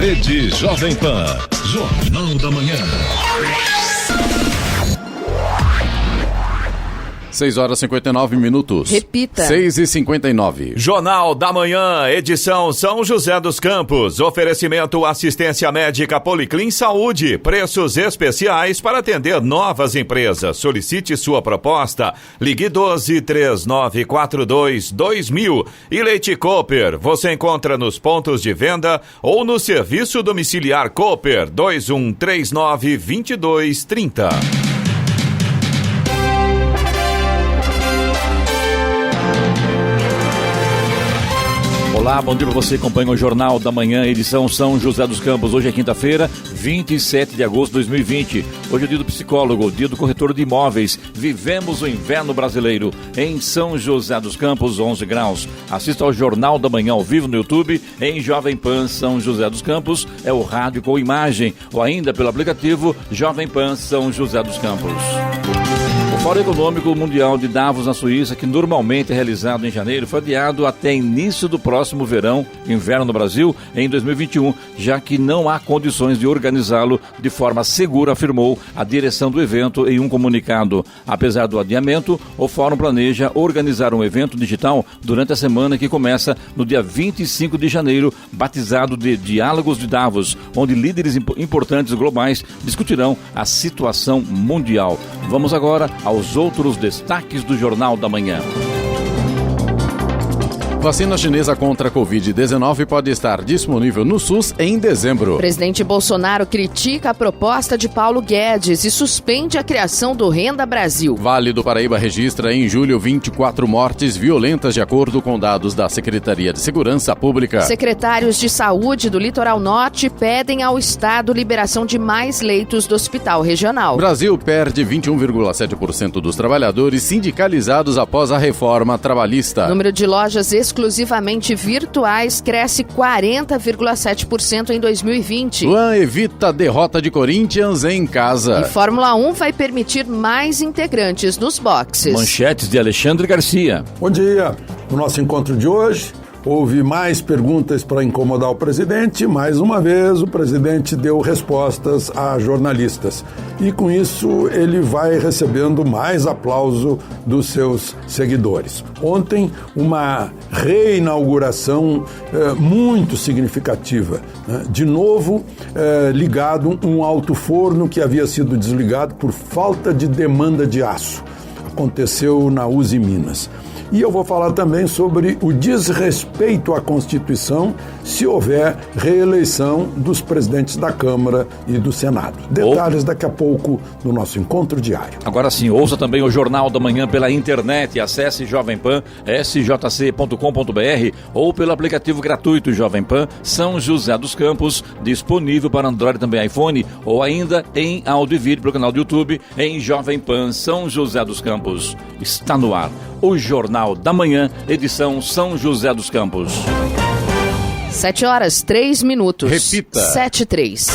Rede Jovem Pan, Jornal da Manhã. 6h59. Repita. 6h59. Jornal da Manhã, edição São José dos Campos. Oferecimento assistência médica Policlin Saúde. Preços especiais para atender novas empresas. Solicite sua proposta. Ligue 12-3942-2000. E Leite Cooper. Você encontra nos pontos de venda ou no serviço domiciliar Cooper 2139-2230. Olá, bom dia para você que acompanha o Jornal da Manhã, edição São José dos Campos. Hoje é quinta-feira, 27 de agosto de 2020. Hoje é o dia do psicólogo, dia do corretor de imóveis. Vivemos o inverno brasileiro em São José dos Campos, 11 graus. Assista ao Jornal da Manhã ao vivo no YouTube, em Jovem Pan São José dos Campos. É o rádio com imagem, ou ainda pelo aplicativo Jovem Pan São José dos Campos. O Fórum Econômico Mundial de Davos, na Suíça, que normalmente é realizado em janeiro, foi adiado até início do próximo inverno no Brasil, em 2021, já que não há condições de organizá-lo de forma segura, afirmou a direção do evento em um comunicado. Apesar do adiamento, o Fórum planeja organizar um evento digital durante a semana que começa no dia 25 de janeiro, batizado de Diálogos de Davos, onde líderes importantes globais discutirão a situação mundial. Vamos agora aos outros destaques do Jornal da Manhã. Vacina chinesa contra a Covid-19 pode estar disponível no SUS em dezembro. O presidente Bolsonaro critica a proposta de Paulo Guedes e suspende a criação do Renda Brasil. Vale do Paraíba registra em julho 24 mortes violentas de acordo com dados da Secretaria de Segurança Pública. Secretários de Saúde do Litoral Norte pedem ao Estado liberação de mais leitos do Hospital Regional. O Brasil perde 21,7% dos trabalhadores sindicalizados após a reforma trabalhista. O número de lojas exclusivamente virtuais cresce 40,7% em 2020. Luan evita a derrota de Corinthians em casa. E Fórmula 1 vai permitir mais integrantes nos boxes. Manchetes de Alexandre Garcia. Bom dia. No nosso encontro de hoje, houve mais perguntas para incomodar o presidente. Mais uma vez, o presidente deu respostas a jornalistas. E com isso, ele vai recebendo mais aplauso dos seus seguidores. Ontem, uma reinauguração muito significativa. De novo, ligado um alto-forno que havia sido desligado por falta de demanda de aço. Aconteceu na Uzi Minas. E eu vou falar também sobre o desrespeito à Constituição se houver reeleição dos presidentes da Câmara e do Senado. Detalhes daqui a pouco no nosso encontro diário. Agora sim, ouça também o Jornal da Manhã pela internet. Acesse Jovem Pan, sjc.com.br ou pelo aplicativo gratuito Jovem Pan São José dos Campos, disponível para Android e também iPhone, ou ainda em áudio e vídeo pelo canal do YouTube em Jovem Pan São José dos Campos. Está no ar o Jornal da Manhã, edição São José dos Campos. 7h03. Repita. 7h03.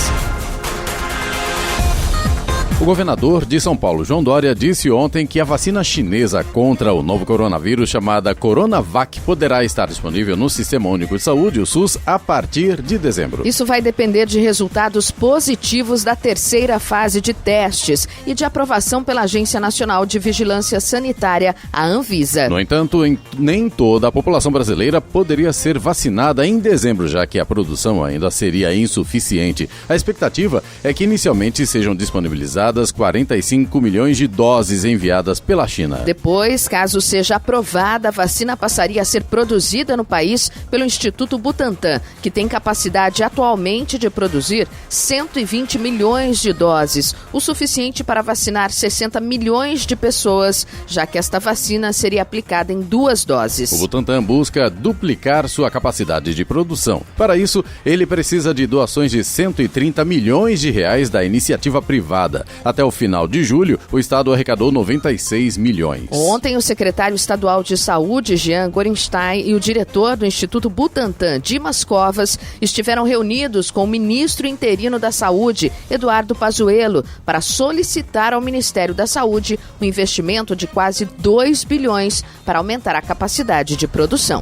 O governador de São Paulo, João Dória, disse ontem que a vacina chinesa contra o novo coronavírus, chamada Coronavac, poderá estar disponível no Sistema Único de Saúde, o SUS, a partir de dezembro. Isso vai depender de resultados positivos da terceira fase de testes e de aprovação pela Agência Nacional de Vigilância Sanitária, a Anvisa. No entanto, nem toda a população brasileira poderia ser vacinada em dezembro, já que a produção ainda seria insuficiente. A expectativa é que inicialmente sejam disponibilizadas 45 milhões de doses enviadas pela China. Depois, caso seja aprovada, a vacina passaria a ser produzida no país pelo Instituto Butantan, que tem capacidade atualmente de produzir 120 milhões de doses, o suficiente para vacinar 60 milhões de pessoas, já que esta vacina seria aplicada em 2 doses. O Butantan busca duplicar sua capacidade de produção. Para isso, ele precisa de doações de 130 milhões de reais da iniciativa privada. Até o final de julho, o Estado arrecadou 96 milhões. Ontem, o secretário estadual de Saúde, Jean Gorenstein, e o diretor do Instituto Butantan, Dimas Covas, estiveram reunidos com o ministro interino da Saúde, Eduardo Pazuello, para solicitar ao Ministério da Saúde um investimento de quase 2 bilhões para aumentar a capacidade de produção.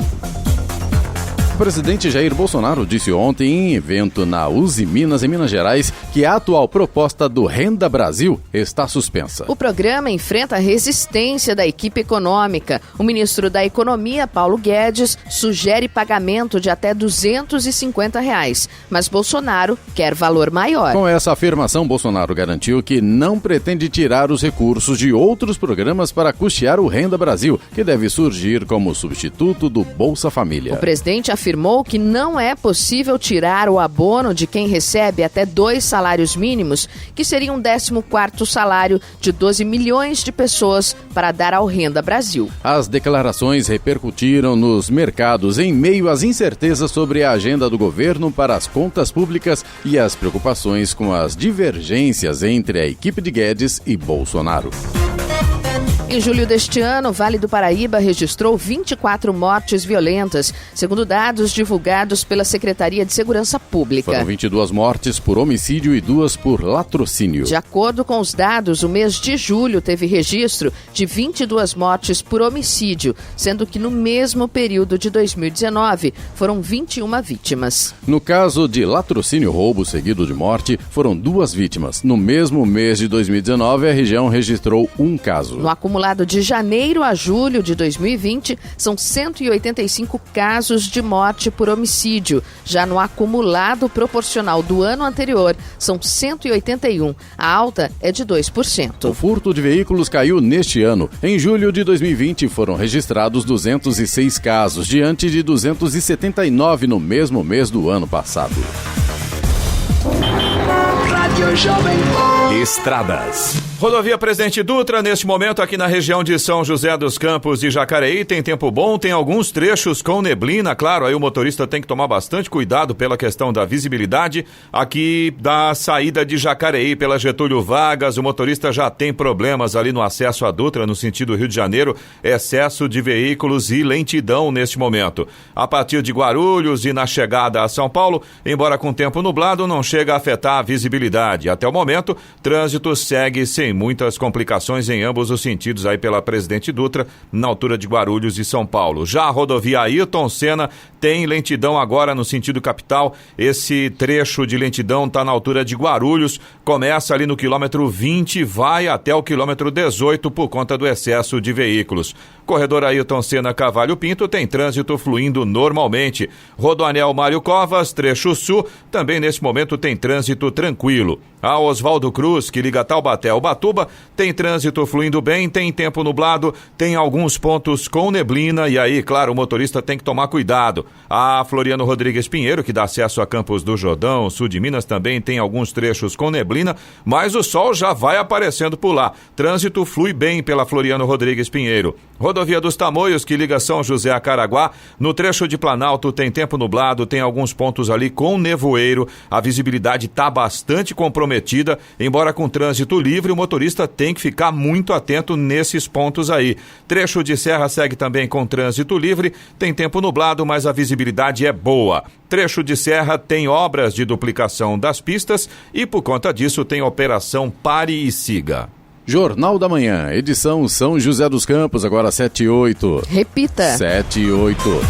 O presidente Jair Bolsonaro disse ontem em evento na Uzi Minas, em Minas Gerais, que a atual proposta do Renda Brasil está suspensa. O programa enfrenta a resistência da equipe econômica. O ministro da Economia, Paulo Guedes, sugere pagamento de até R$250, mas Bolsonaro quer valor maior. Com essa afirmação, Bolsonaro garantiu que não pretende tirar os recursos de outros programas para custear o Renda Brasil, que deve surgir como substituto do Bolsa Família. O presidente afirmou que não é possível tirar o abono de quem recebe até 2 salários mínimos, que seria um 14º salário de 12 milhões de pessoas, para dar ao Renda Brasil. As declarações repercutiram nos mercados em meio às incertezas sobre a agenda do governo para as contas públicas e as preocupações com as divergências entre a equipe de Guedes e Bolsonaro. Em julho deste ano, o Vale do Paraíba registrou 24 mortes violentas, segundo dados divulgados pela Secretaria de Segurança Pública. Foram 22 mortes por homicídio e 2 por latrocínio. De acordo com os dados, o mês de julho teve registro de 22 mortes por homicídio, sendo que no mesmo período de 2019 foram 21 vítimas. No caso de latrocínio, roubo seguido de morte, foram 2 vítimas. No mesmo mês de 2019, a região registrou 1 caso. No acumulado de janeiro a julho de 2020, são 185 casos de morte por homicídio. Já no acumulado proporcional do ano anterior, são 181. A alta é de 2%. O furto de veículos caiu neste ano. Em julho de 2020, foram registrados 206 casos, diante de 279 no mesmo mês do ano passado. Estradas. Rodovia Presidente Dutra, neste momento aqui na região de São José dos Campos e Jacareí, tem tempo bom, tem alguns trechos com neblina, claro, aí o motorista tem que tomar bastante cuidado pela questão da visibilidade. Aqui da saída de Jacareí pela Getúlio Vargas, o motorista já tem problemas ali no acesso à Dutra, no sentido Rio de Janeiro, excesso de veículos e lentidão neste momento. A partir de Guarulhos e na chegada a São Paulo, embora com tempo nublado, não chega a afetar a visibilidade. Até o momento, trânsito segue sem muitas complicações em ambos os sentidos aí pela Presidente Dutra, na altura de Guarulhos e São Paulo. Já a rodovia Ayrton Senna tem lentidão agora no sentido capital. Esse trecho de lentidão está na altura de Guarulhos, começa ali no quilômetro 20 e vai até o quilômetro 18 por conta do excesso de veículos. Corredor Ayrton Senna Cavalho Pinto tem trânsito fluindo normalmente. Rodoanel Mário Covas, trecho sul, também nesse momento tem trânsito tranquilo. A Oswaldo Cruz, que liga Taubaté ao Ubatuba, tem trânsito fluindo bem, tem tempo nublado, tem alguns pontos com neblina e aí, claro, o motorista tem que tomar cuidado. A Floriano Rodrigues Pinheiro, que dá acesso a Campos do Jordão, sul de Minas, também tem alguns trechos com neblina, mas o sol já vai aparecendo por lá. Trânsito flui bem pela Floriano Rodrigues Pinheiro. Rodovia dos Tamoios, que liga São José a Caraguá, no trecho de Planalto tem tempo nublado, tem alguns pontos ali com nevoeiro, a visibilidade está bastante comprometida, embora com trânsito livre, o motorista tem que ficar muito atento nesses pontos aí. Trecho de Serra segue também com trânsito livre, tem tempo nublado, mas a visibilidade é boa. Trecho de Serra tem obras de duplicação das pistas e por conta disso tem operação Pare e Siga. Jornal da Manhã, edição São José dos Campos, agora 7:08. Repita. 7:08.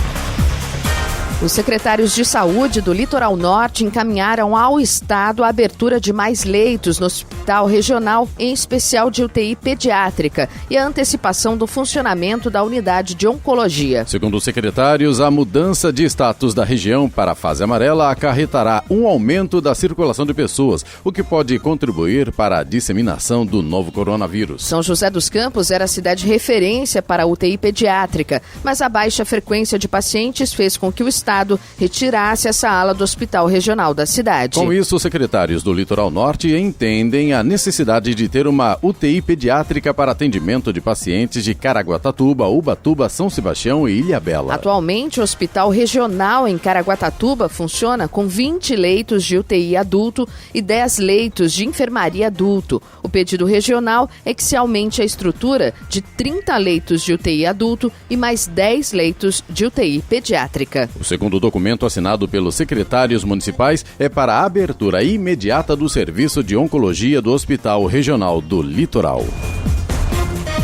Os secretários de saúde do Litoral Norte encaminharam ao Estado a abertura de mais leitos no hospital regional, em especial de UTI pediátrica, e a antecipação do funcionamento da unidade de oncologia. Segundo os secretários, a mudança de status da região para a fase amarela acarretará um aumento da circulação de pessoas, o que pode contribuir para a disseminação do novo coronavírus. São José dos Campos era a cidade referência para a UTI pediátrica, mas a baixa frequência de pacientes fez com que o Estado retirasse essa ala do Hospital Regional da cidade. Com isso, os secretários do Litoral Norte entendem a necessidade de ter uma UTI pediátrica para atendimento de pacientes de Caraguatatuba, Ubatuba, São Sebastião e Ilhabela. Atualmente, o Hospital Regional em Caraguatatuba funciona com 20 leitos de UTI adulto e 10 leitos de enfermaria adulto. O pedido regional é que se aumente a estrutura de 30 leitos de UTI adulto e mais 10 leitos de UTI pediátrica. O segundo documento assinado pelos secretários municipais é para a abertura imediata do serviço de oncologia do Hospital Regional do Litoral.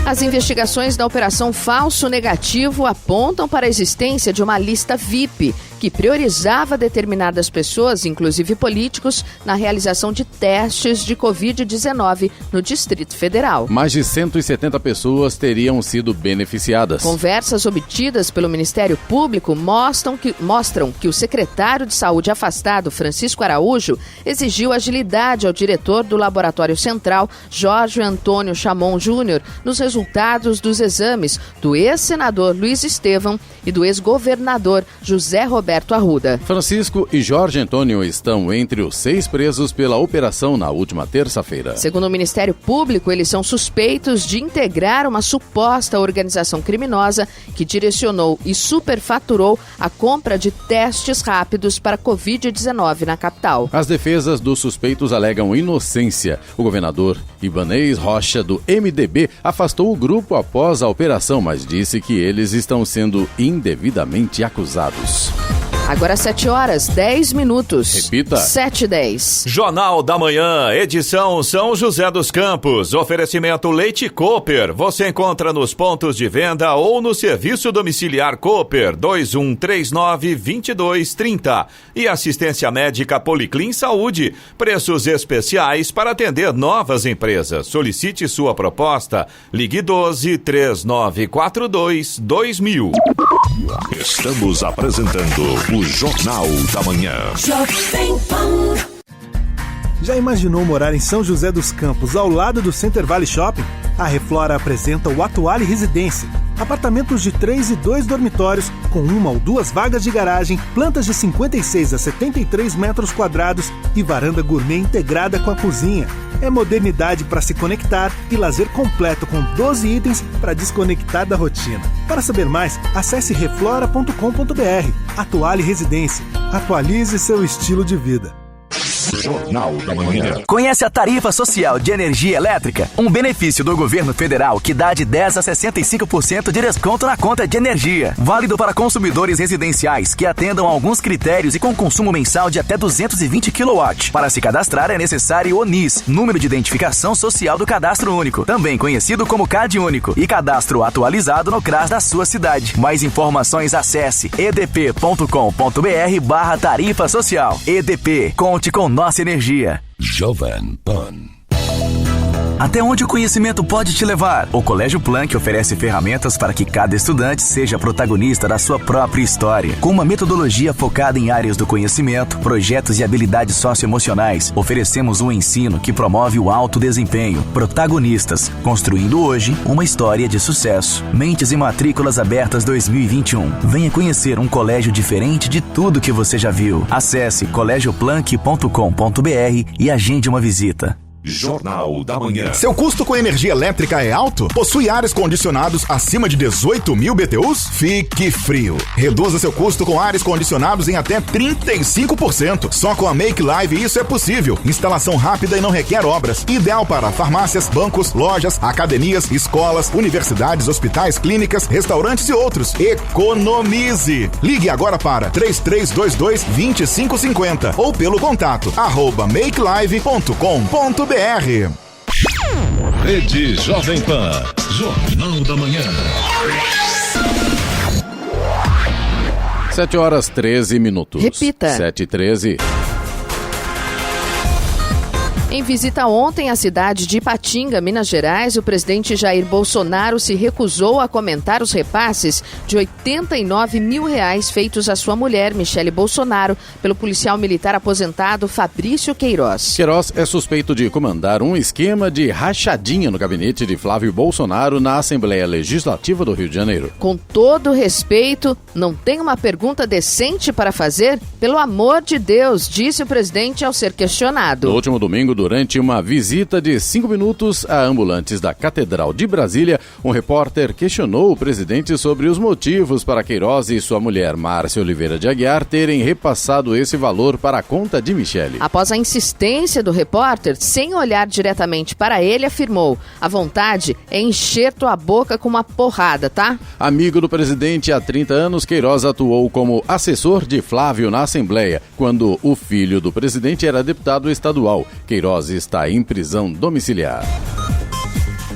As investigações da Operação Falso Negativo apontam para a existência de uma lista VIP que priorizava determinadas pessoas, inclusive políticos, na realização de testes de Covid-19 no Distrito Federal. Mais de 170 pessoas teriam sido beneficiadas. Conversas obtidas pelo Ministério Público mostram que o secretário de Saúde afastado, Francisco Araújo, exigiu agilidade ao diretor do Laboratório Central, Jorge Antônio Chamon Júnior, nos resultados dos exames do ex-senador Luiz Estevão e do ex-governador José Roberto Arruda. Francisco e Jorge Antônio estão entre os 6 presos pela operação na última terça-feira. Segundo o Ministério Público, eles são suspeitos de integrar uma suposta organização criminosa que direcionou e superfaturou a compra de testes rápidos para Covid-19 na capital. As defesas dos suspeitos alegam inocência. O governador Ibanez Rocha, do MDB, afastou o grupo após a operação, mas disse que eles estão sendo indevidamente acusados. Agora 7h10. Repita. 7h10. Jornal da Manhã, edição São José dos Campos. Oferecimento Leite Cooper. Você encontra nos pontos de venda ou no serviço domiciliar Cooper 2139-2230. E assistência médica Policlin Saúde. Preços especiais para atender novas empresas. Solicite sua proposta. Ligue 12-3942-2000. Estamos apresentando o Jornal da Manhã. Já imaginou morar em São José dos Campos, ao lado do Center Valley Shopping? A Reflora apresenta o Atuale Residência. Apartamentos de 3 e 2 dormitórios, com 1 ou 2 vagas de garagem, plantas de 56 a 73 metros quadrados e varanda gourmet integrada com a cozinha. É modernidade para se conectar e lazer completo com 12 itens para desconectar da rotina. Para saber mais, acesse reflora.com.br. Atuale Residência. Atualize seu estilo de vida. Jornal da Manhã. Conhece a tarifa social de energia elétrica? Um benefício do governo federal que dá de 10% a 65% de desconto na conta de energia. Válido para consumidores residenciais que atendam a alguns critérios e com consumo mensal de até 220 kW. Para se cadastrar é necessário o NIS, Número de Identificação Social do Cadastro Único, também conhecido como CAD Único, e cadastro atualizado no CRAS da sua cidade. Mais informações acesse edp.com.br/tarifa social. EDP, conte com nossa energia. Jovem Pan. Até onde o conhecimento pode te levar? O Colégio Planck oferece ferramentas para que cada estudante seja protagonista da sua própria história. Com uma metodologia focada em áreas do conhecimento, projetos e habilidades socioemocionais, oferecemos um ensino que promove o alto desempenho. Protagonistas, construindo hoje uma história de sucesso. Mentes e matrículas abertas 2021. Venha conhecer um colégio diferente de tudo que você já viu. Acesse colegioplanck.com.br e agende uma visita. Jornal da Manhã. Seu custo com energia elétrica é alto? Possui ares condicionados acima de 18 mil BTUs? Fique frio. Reduza seu custo com ares condicionados em até 35%. Só com a Make Live isso é possível. Instalação rápida e não requer obras. Ideal para farmácias, bancos, lojas, academias, escolas, universidades, hospitais, clínicas, restaurantes e outros. Economize. Ligue agora para 3322-2550 ou pelo contato @makelive.com.br. Rede Jovem Pan. Jornal da Manhã. 7h13. Repita. 7h13. Em visita ontem à cidade de Ipatinga, Minas Gerais, o presidente Jair Bolsonaro se recusou a comentar os repasses de R$89 mil feitos à sua mulher, Michele Bolsonaro, pelo policial militar aposentado Fabrício Queiroz. Queiroz é suspeito de comandar um esquema de rachadinha no gabinete de Flávio Bolsonaro na Assembleia Legislativa do Rio de Janeiro. Com todo respeito, não tem uma pergunta decente para fazer? Pelo amor de Deus, disse o presidente ao ser questionado. No último domingo, durante uma visita de 5 minutos a ambulantes da Catedral de Brasília, um repórter questionou o presidente sobre os motivos para Queiroz e sua mulher, Márcia Oliveira de Aguiar, terem repassado esse valor para a conta de Michele. Após a insistência do repórter, sem olhar diretamente para ele, afirmou: a vontade é encher tua boca com uma porrada, tá? Amigo do presidente há 30 anos, Queiroz atuou como assessor de Flávio na Assembleia, quando o filho do presidente era deputado estadual. Queiroz está em prisão domiciliar.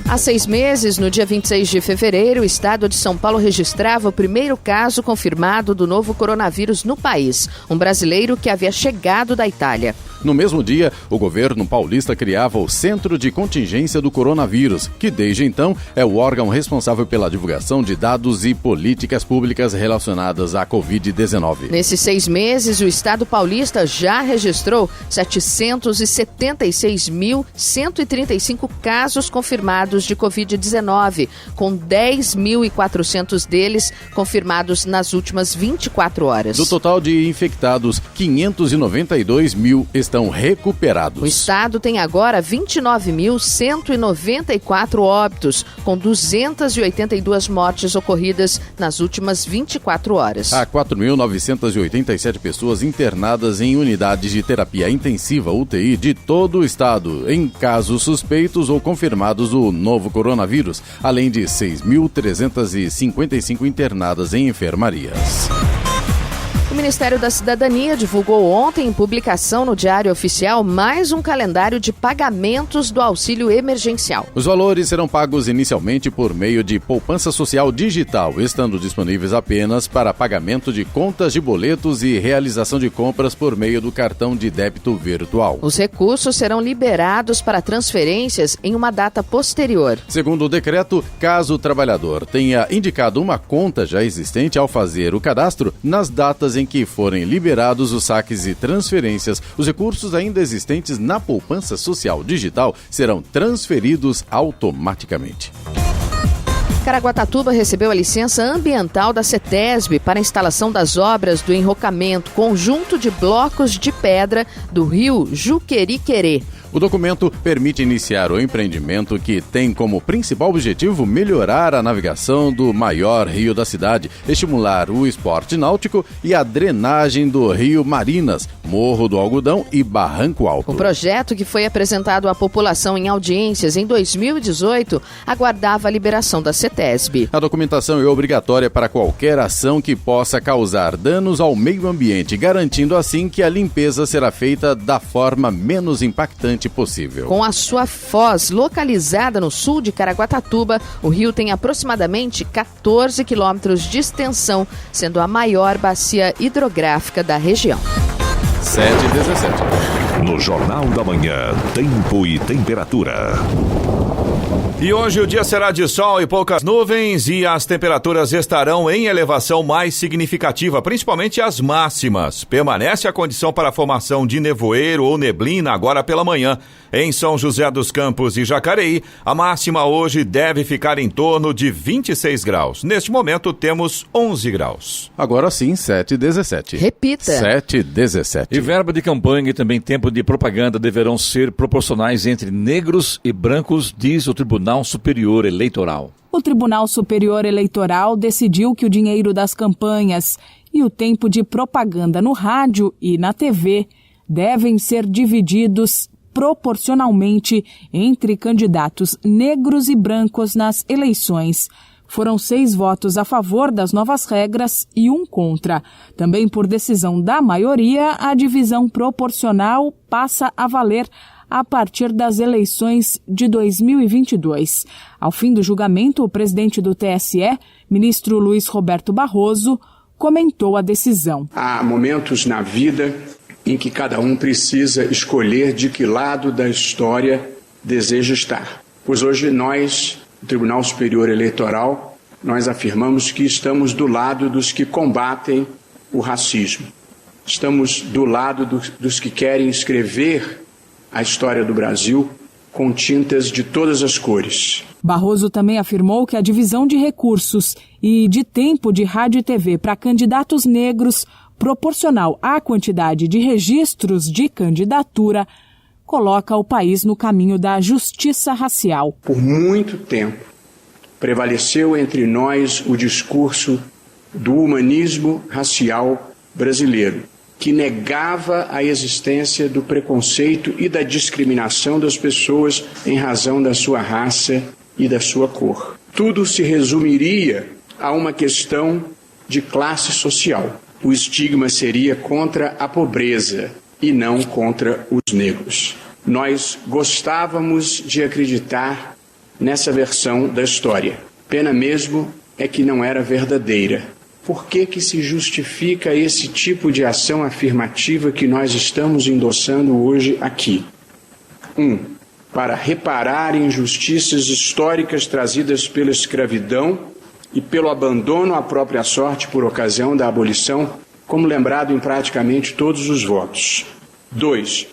Há 6 meses, no dia 26 de fevereiro, o estado de São Paulo registrava o primeiro caso confirmado do novo coronavírus no país, um brasileiro que havia chegado da Itália. No mesmo dia, o governo paulista criava o Centro de Contingência do Coronavírus, que desde então é o órgão responsável pela divulgação de dados e políticas públicas relacionadas à Covid-19. Nesses 6 meses, o estado paulista já registrou 776.135 casos confirmados de Covid-19, com 10.400 deles confirmados nas últimas 24 horas. Do total de infectados, 592 mil estão recuperados. O estado tem agora 29.194 óbitos, com 282 mortes ocorridas nas últimas 24 horas. Há 4.987 pessoas internadas em unidades de terapia intensiva UTI de todo o estado, em casos suspeitos ou confirmados do novo coronavírus, além de 6.355 internadas em enfermarias. O Ministério da Cidadania divulgou ontem, em publicação no Diário Oficial, mais um calendário de pagamentos do auxílio emergencial. Os valores serão pagos inicialmente por meio de poupança social digital, estando disponíveis apenas para pagamento de contas de boletos e realização de compras por meio do cartão de débito virtual. Os recursos serão liberados para transferências em uma data posterior. Segundo o decreto, caso o trabalhador tenha indicado uma conta já existente ao fazer o cadastro, nas datas em que forem liberados os saques e transferências, os recursos ainda existentes na poupança social digital serão transferidos automaticamente. Caraguatatuba recebeu a licença ambiental da CETESB para a instalação das obras do enrocamento conjunto de blocos de pedra do rio Juqueriquerê. O documento permite iniciar o empreendimento que tem como principal objetivo melhorar a navegação do maior rio da cidade, estimular o esporte náutico e a drenagem do rio Marinas, Morro do Algodão e Barranco Alto. O projeto, que foi apresentado à população em audiências em 2018, aguardava a liberação da CETESB. A documentação é obrigatória para qualquer ação que possa causar danos ao meio ambiente, garantindo assim que a limpeza será feita da forma menos impactante possível. Com a sua foz localizada no sul de Caraguatatuba, o rio tem aproximadamente 14 quilômetros de extensão, sendo a maior bacia hidrográfica da região. 7h17. No Jornal da Manhã, tempo e temperatura. E hoje o dia será de sol e poucas nuvens e as temperaturas estarão em elevação mais significativa, principalmente as máximas. Permanece a condição para a formação de nevoeiro ou neblina agora pela manhã. Em São José dos Campos e Jacareí, a máxima hoje deve ficar em torno de 26 graus. Neste momento temos 11 graus. Agora sim, 7h17. Repita. 7h17. E verba de campanha e também tempo de propaganda deverão ser proporcionais entre negros e brancos, diz o Tribunal Superior Eleitoral. O Tribunal Superior Eleitoral decidiu que o dinheiro das campanhas e o tempo de propaganda no rádio e na TV devem ser divididos proporcionalmente entre candidatos negros e brancos nas eleições. Foram 6 votos a favor das novas regras e 1 contra. Também por decisão da maioria, a divisão proporcional passa a valer a partir das eleições de 2022. Ao fim do julgamento, o presidente do TSE, ministro Luiz Roberto Barroso, comentou a decisão. Há momentos na vida em que cada um precisa escolher de que lado da história deseja estar. Pois hoje nós, o Tribunal Superior Eleitoral, nós afirmamos que estamos do lado dos que combatem o racismo. Estamos do lado dos que querem escrever a história do Brasil com tintas de todas as cores. Barroso também afirmou que a divisão de recursos e de tempo de rádio e TV para candidatos negros, proporcional à quantidade de registros de candidatura, coloca o país no caminho da justiça racial. Por muito tempo, prevaleceu entre nós o discurso do humanismo racial brasileiro, que negava a existência do preconceito e da discriminação das pessoas em razão da sua raça e da sua cor. Tudo se resumiria a uma questão de classe social. O estigma seria contra a pobreza e não contra os negros. Nós gostávamos de acreditar nessa versão da história. Pena mesmo é que não era verdadeira. Por que se justifica esse tipo de ação afirmativa que nós estamos endossando hoje aqui? 1. Para reparar injustiças históricas trazidas pela escravidão e pelo abandono à própria sorte por ocasião da abolição, como lembrado em praticamente todos os votos. 2.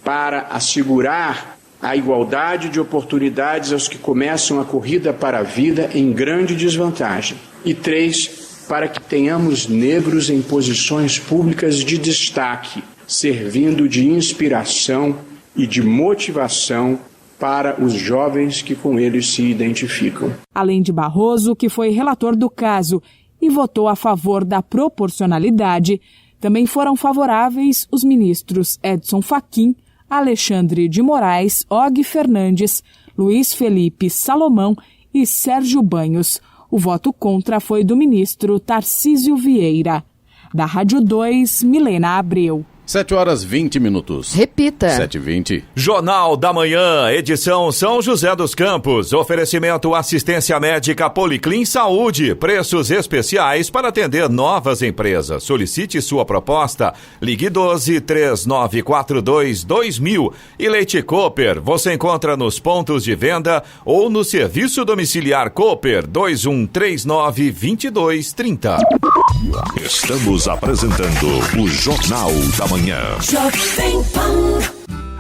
Para assegurar a igualdade de oportunidades aos que começam a corrida para a vida em grande desvantagem. E 3, para que tenhamos negros em posições públicas de destaque, servindo de inspiração e de motivação para os jovens que com eles se identificam. Além de Barroso, que foi relator do caso e votou a favor da proporcionalidade, também foram favoráveis os ministros Edson Fachin, Alexandre de Moraes, Og Fernandes, Luiz Felipe Salomão e Sérgio Banhos. O voto contra foi do ministro Tarcísio Vieira. Da Rádio 2, Milena Abreu. 7h20. Repita. 7h20. Jornal da Manhã, edição São José dos Campos. Oferecimento assistência médica Policlin Saúde. Preços especiais para atender novas empresas. Solicite sua proposta. Ligue 12-3942-2000. E Leite Cooper, você encontra nos pontos de venda ou no serviço domiciliar Cooper 2139-2230. Estamos apresentando o Jornal da Manhã.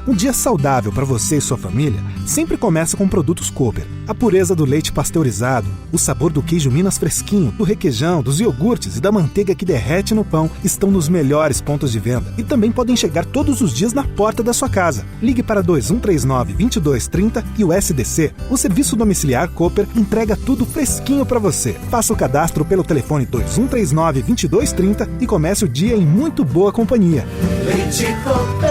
Um dia saudável para você e sua família sempre começa com produtos Cooper. A pureza do leite pasteurizado, o sabor do queijo Minas fresquinho, do requeijão, dos iogurtes e da manteiga que derrete no pão estão nos melhores pontos de venda e também podem chegar todos os dias na porta da sua casa. Ligue para 2139-2230 e o SDC, o serviço domiciliar Cooper, entrega tudo fresquinho para você. Faça o cadastro pelo telefone 2139-2230 e comece o dia em muito boa companhia. Leite Cooper.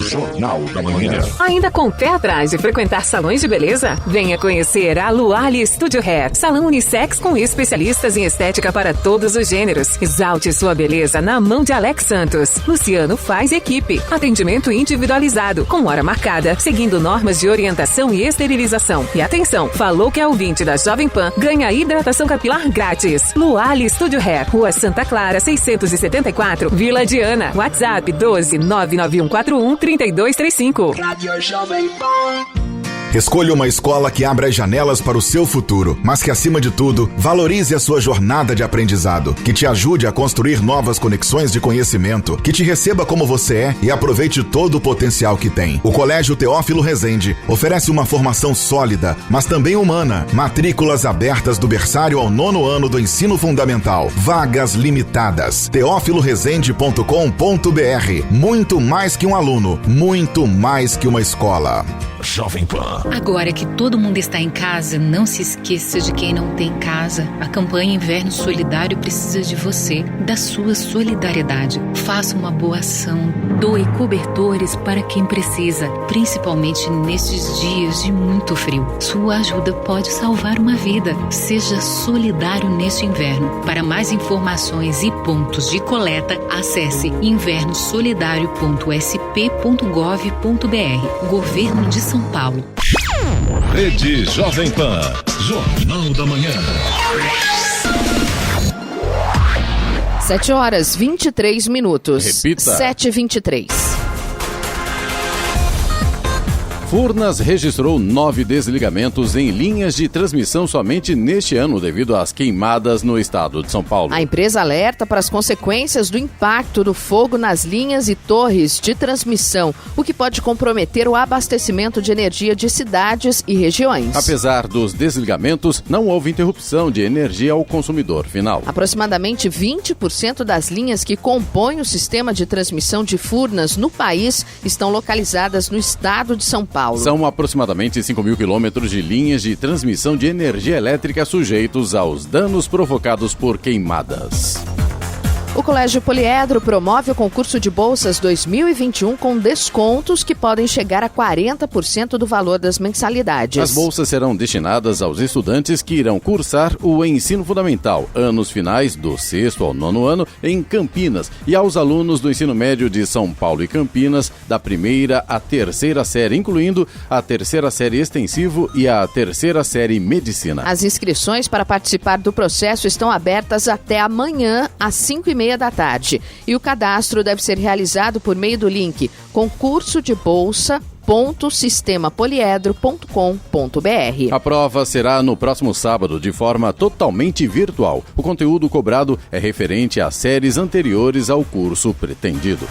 Jornal da Manhã. Ainda com o pé atrás de frequentar salões de beleza? Venha conhecer a Luali Studio Hair, salão unissex com especialistas em estética para todos os gêneros. Exalte sua beleza na mão de Alex Santos. Luciano faz equipe. Atendimento individualizado, com hora marcada, seguindo normas de orientação e esterilização. E atenção, falou que é ouvinte da Jovem Pan, ganha hidratação capilar grátis. Luali Studio Hair, Rua Santa Clara, 674, Vila Diana. WhatsApp 12-99141-3235. Rádio Jovem Pan. Escolha uma escola que abra as janelas para o seu futuro, mas que, acima de tudo, valorize a sua jornada de aprendizado, que te ajude a construir novas conexões de conhecimento, que te receba como você é e aproveite todo o potencial que tem. O Colégio Teófilo Rezende oferece uma formação sólida, mas também humana. Matrículas abertas do berçário ao 9º ano do ensino fundamental. Vagas limitadas. teofilorezende.com.br. Muito mais que um aluno, muito mais que uma escola. Jovem Pan. Agora que todo mundo está em casa, não se esqueça de quem não tem casa. A campanha Inverno Solidário precisa de você, da sua solidariedade. Faça uma boa ação, doe cobertores para quem precisa, principalmente nestes dias de muito frio. Sua ajuda pode salvar uma vida. Seja solidário neste inverno. Para mais informações e pontos de coleta, acesse invernosolidario.sp.gov.br. Governo de São Paulo. Rede Jovem Pan. Jornal da Manhã. 7h23. Repita. 7h23. Furnas registrou 9 desligamentos em linhas de transmissão somente neste ano devido às queimadas no estado de São Paulo. A empresa alerta para as consequências do impacto do fogo nas linhas e torres de transmissão, o que pode comprometer o abastecimento de energia de cidades e regiões. Apesar dos desligamentos, não houve interrupção de energia ao consumidor final. Aproximadamente 20% das linhas que compõem o sistema de transmissão de Furnas no país estão localizadas no estado de São Paulo. São aproximadamente 5.000 quilômetros de linhas de transmissão de energia elétrica sujeitos aos danos provocados por queimadas. O Colégio Poliedro promove o concurso de bolsas 2021 com descontos que podem chegar a 40% do valor das mensalidades. As bolsas serão destinadas aos estudantes que irão cursar o ensino fundamental, anos finais do 6º ao 9º ano, em Campinas, e aos alunos do ensino médio de São Paulo e Campinas, da 1ª à 3ª série, incluindo a 3ª série extensivo e a 3ª série medicina. As inscrições para participar do processo estão abertas até amanhã, às 5h30 da tarde. E o cadastro deve ser realizado por meio do link concursodebolsa.sistemapoliedro.com.br. A prova será no próximo sábado, de forma totalmente virtual. O conteúdo cobrado é referente às séries anteriores ao curso pretendido.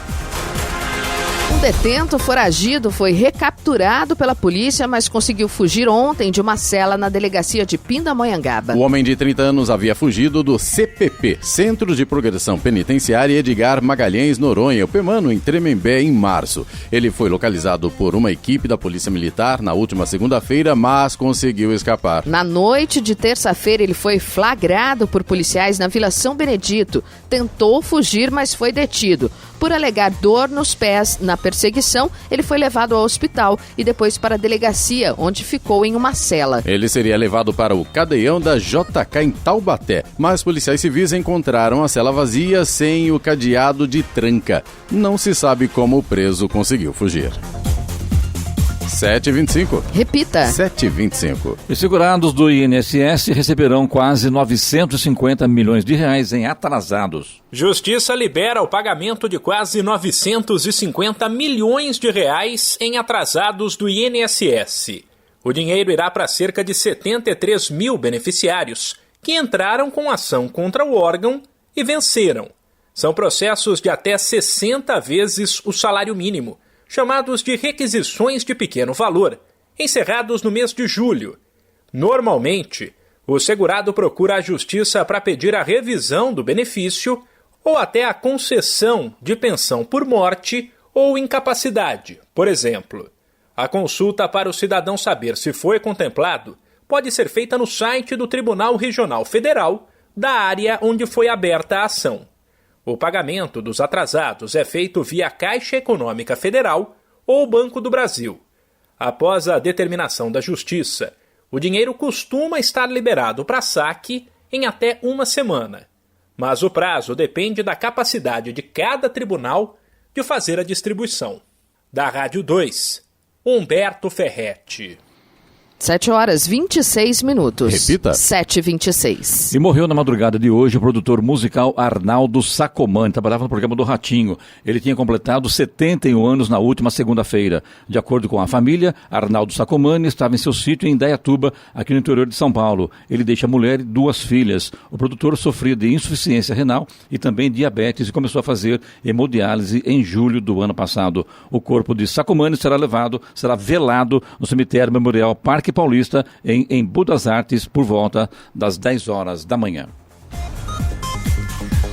Um detento foragido foi recapturado pela polícia, mas conseguiu fugir ontem de uma cela na delegacia de Pindamonhangaba. O homem de 30 anos havia fugido do CPP, Centro de Progressão Penitenciária Edgar Magalhães Noronha, o Pemano, em Tremembé, em março. Ele foi localizado por uma equipe da Polícia Militar na última segunda-feira, mas conseguiu escapar. Na noite de terça-feira, ele foi flagrado por policiais na Vila São Benedito. Tentou fugir, mas foi detido. Por alegar dor nos pés na perseguição, ele foi levado ao hospital e depois para a delegacia, onde ficou em uma cela. Ele seria levado para o cadeião da JK em Taubaté, mas policiais civis encontraram a cela vazia sem o cadeado de tranca. Não se sabe como o preso conseguiu fugir. 7h25. Repita. 7h25. Os segurados do INSS receberão quase 950 milhões de reais em atrasados. Justiça libera o pagamento de quase 950 milhões de reais em atrasados do INSS. O dinheiro irá para cerca de 73 mil beneficiários que entraram com ação contra o órgão e venceram. São processos de até 60 vezes o salário mínimo, chamados de requisições de pequeno valor, encerrados no mês de julho. Normalmente, o segurado procura a justiça para pedir a revisão do benefício ou até a concessão de pensão por morte ou incapacidade. Por exemplo, a consulta para o cidadão saber se foi contemplado pode ser feita no site do Tribunal Regional Federal da área onde foi aberta a ação. O pagamento dos atrasados é feito via Caixa Econômica Federal ou Banco do Brasil. Após a determinação da Justiça, o dinheiro costuma estar liberado para saque em até uma semana. Mas o prazo depende da capacidade de cada tribunal de fazer a distribuição. Da Rádio 2, Humberto Ferretti. 7h26. Repita. 7h26. E morreu na madrugada de hoje o produtor musical Arnaldo Sacomani, trabalhava no programa do Ratinho. Ele tinha completado 71 anos na última segunda-feira. De acordo com a família, Arnaldo Sacomani estava em seu sítio em Indaiatuba, aqui no interior de São Paulo. Ele deixa a mulher e 2 filhas. O produtor sofria de insuficiência renal e também diabetes e começou a fazer hemodiálise em julho do ano passado. O corpo de Sacomani será velado no cemitério Memorial Parque Paulista, em Embu das Artes, por volta das 10 horas da manhã.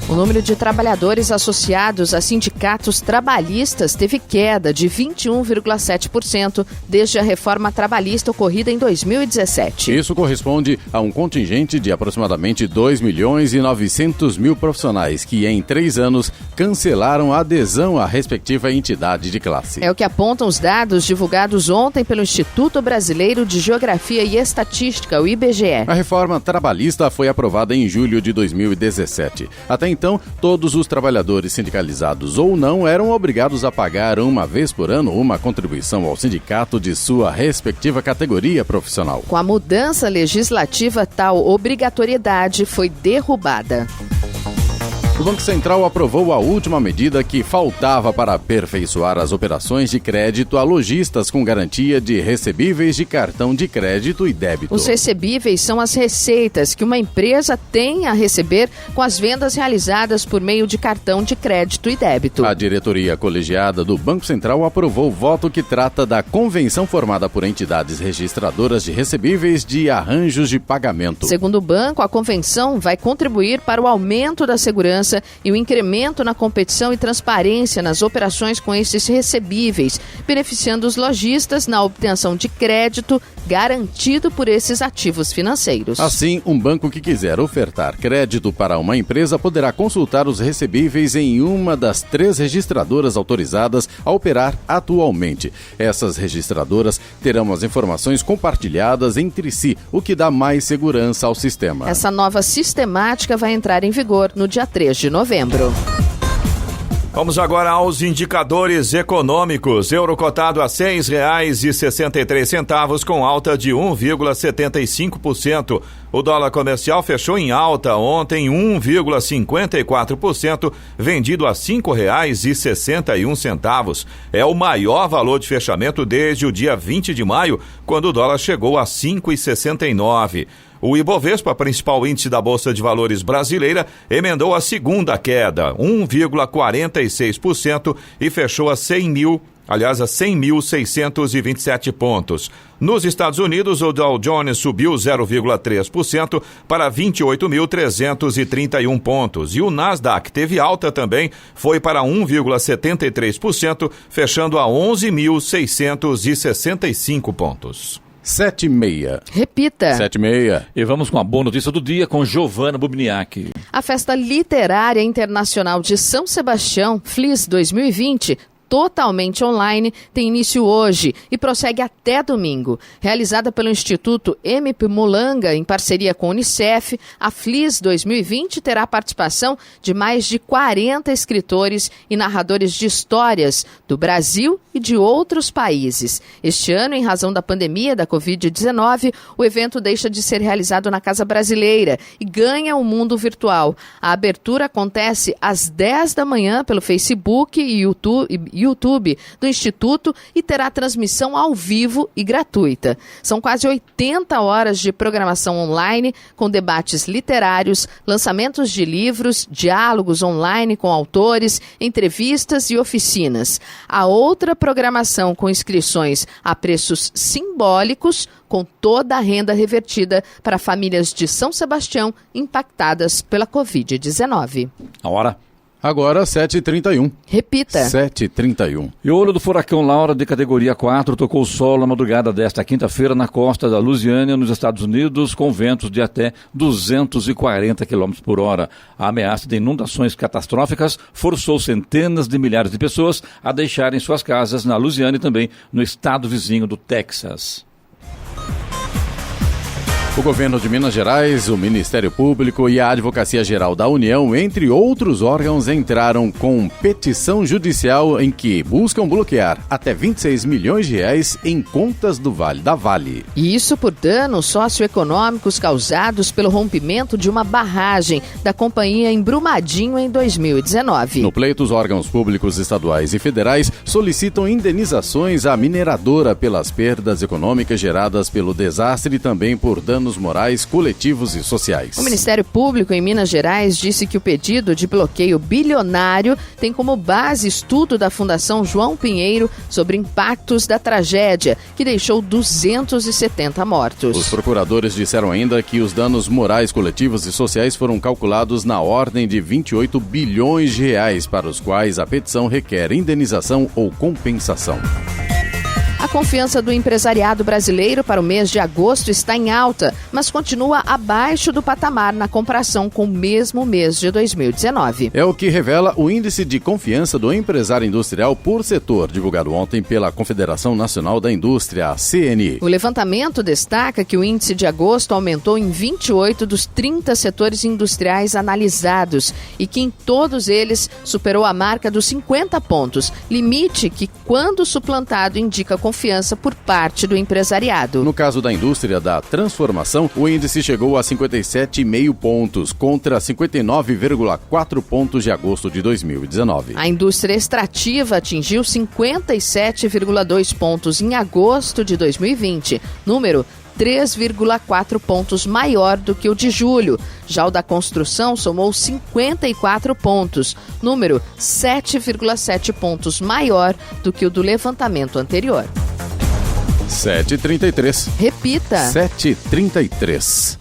O número de trabalhadores associados a sindicatos trabalhistas teve queda de 21,7% desde a reforma trabalhista ocorrida em 2017. Isso corresponde a um contingente de aproximadamente 2.900.000 profissionais que, em 3 anos, cancelaram a adesão à respectiva entidade de classe. É o que apontam os dados divulgados ontem pelo Instituto Brasileiro de Geografia e Estatística, o IBGE. A reforma trabalhista foi aprovada em julho de 2017. Até então, todos os trabalhadores sindicalizados ou não eram obrigados a pagar uma vez por ano uma contribuição ao sindicato de sua respectiva categoria profissional. Com a mudança legislativa, tal obrigatoriedade foi derrubada. O Banco Central aprovou a última medida que faltava para aperfeiçoar as operações de crédito a lojistas com garantia de recebíveis de cartão de crédito e débito. Os recebíveis são as receitas que uma empresa tem a receber com as vendas realizadas por meio de cartão de crédito e débito. A diretoria colegiada do Banco Central aprovou o voto que trata da convenção formada por entidades registradoras de recebíveis de arranjos de pagamento. Segundo o banco, a convenção vai contribuir para o aumento da segurança confiança e o incremento na competição e transparência nas operações com esses recebíveis, beneficiando os lojistas na obtenção de crédito garantido por esses ativos financeiros. Assim, um banco que quiser ofertar crédito para uma empresa poderá consultar os recebíveis em uma das 3 registradoras autorizadas a operar atualmente. Essas registradoras terão as informações compartilhadas entre si, o que dá mais segurança ao sistema. Essa nova sistemática vai entrar em vigor no dia 3 de novembro. Vamos agora aos indicadores econômicos. Euro cotado a R$ 6,63 com alta de 1,75%. O dólar comercial fechou em alta ontem 1,54%, vendido a R$ 5,61. É o maior valor de fechamento desde o dia 20 de maio, quando o dólar chegou a R$ 5,69. O Ibovespa, principal índice da Bolsa de Valores brasileira, emendou a segunda queda, 1,46%, e fechou a 100.627 pontos. Nos Estados Unidos, o Dow Jones subiu 0,3% para 28.331 pontos. E o Nasdaq teve alta também, foi para 1,73%, fechando a 11.665 pontos. 7h30. Repita. 7h30. E vamos com a boa notícia do dia com Giovana Bubniak. A Festa Literária Internacional de São Sebastião, FLIS 2020, totalmente online, tem início hoje e prossegue até domingo. Realizada pelo Instituto MP Mulanga, em parceria com a Unicef, a FLIS 2020 terá a participação de mais de 40 escritores e narradores de histórias do Brasil e de outros países. Este ano, em razão da pandemia da Covid-19, o evento deixa de ser realizado na Casa Brasileira e ganha o mundo virtual. A abertura acontece às 10 da manhã pelo Facebook e YouTube do Instituto e terá transmissão ao vivo e gratuita. São quase 80 horas de programação online, com debates literários, lançamentos de livros, diálogos online com autores, entrevistas e oficinas. A outra programação com inscrições a preços simbólicos, com toda a renda revertida para famílias de São Sebastião impactadas pela Covid-19. A hora? Agora, 7h31. Repita. 7h31. E o olho do furacão Laura, de categoria 4, tocou o solo na madrugada desta quinta-feira na costa da Louisiana, nos Estados Unidos, com ventos de até 240 km por hora. A ameaça de inundações catastróficas forçou centenas de milhares de pessoas a deixarem suas casas na Louisiana e também no estado vizinho do Texas. O governo de Minas Gerais, o Ministério Público e a Advocacia Geral da União, entre outros órgãos, entraram com petição judicial em que buscam bloquear até 26 milhões de reais em contas da Vale. E isso por danos socioeconômicos causados pelo rompimento de uma barragem da companhia em Brumadinho em 2019. No pleito, os órgãos públicos estaduais e federais solicitam indenizações à mineradora pelas perdas econômicas geradas pelo desastre e também por danos morais, coletivos e sociais. O Ministério Público em Minas Gerais disse que o pedido de bloqueio bilionário tem como base estudo da Fundação João Pinheiro sobre impactos da tragédia, que deixou 270 mortos. Os procuradores disseram ainda que os danos morais, coletivos e sociais foram calculados na ordem de 28 bilhões de reais, para os quais a petição requer indenização ou compensação. A confiança do empresariado brasileiro para o mês de agosto está em alta, mas continua abaixo do patamar na comparação com o mesmo mês de 2019. É o que revela o Índice de Confiança do Empresário Industrial por Setor, divulgado ontem pela Confederação Nacional da Indústria, a CNI. O levantamento destaca que o índice de agosto aumentou em 28 dos 30 setores industriais analisados e que em todos eles superou a marca dos 50 pontos, limite que, quando suplantado, indica confiança por parte do empresariado. No caso da indústria da transformação, o índice chegou a 57,5 pontos, contra 59,4 pontos de agosto de 2019. A indústria extrativa atingiu 57,2 pontos em agosto de 2020, número 3,4 pontos maior do que o de julho. Já o da construção somou 54 pontos, número 7,7 pontos maior do que o do levantamento anterior. 7h33. Repita. 7h33.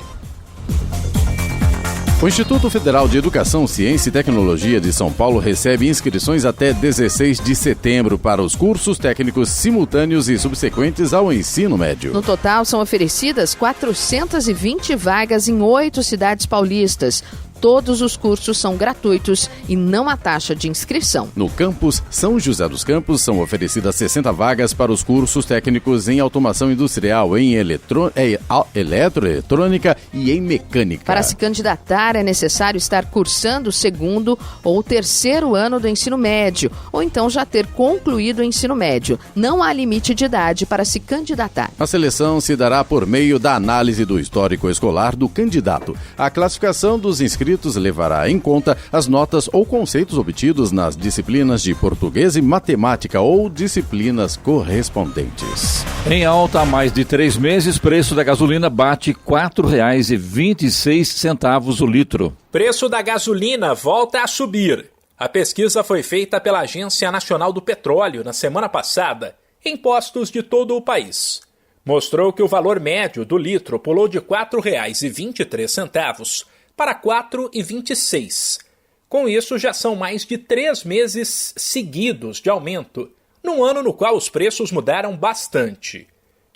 O Instituto Federal de Educação, Ciência e Tecnologia de São Paulo recebe inscrições até 16 de setembro para os cursos técnicos simultâneos e subsequentes ao ensino médio. No total, são oferecidas 420 vagas em 8 cidades paulistas. Todos os cursos são gratuitos e não há taxa de inscrição. No campus São José dos Campos, são oferecidas 60 vagas para os cursos técnicos em automação industrial, em eletroeletrônica e em mecânica. Para se candidatar, é necessário estar cursando o 2º ou 3º ano do ensino médio, ou então já ter concluído o ensino médio. Não há limite de idade para se candidatar. A seleção se dará por meio da análise do histórico escolar do candidato. A classificação dos inscritos levará em conta as notas ou conceitos obtidos nas disciplinas de português e matemática ou disciplinas correspondentes. Em alta há mais de 3 meses, preço da gasolina bate R$ 4,26 o litro. Preço da gasolina volta a subir. A pesquisa foi feita pela Agência Nacional do Petróleo na semana passada, em postos de todo o país. Mostrou que o valor médio do litro pulou de R$ 4,23 para R$ 4,26. Com isso, já são mais de 3 meses seguidos de aumento, num ano no qual os preços mudaram bastante.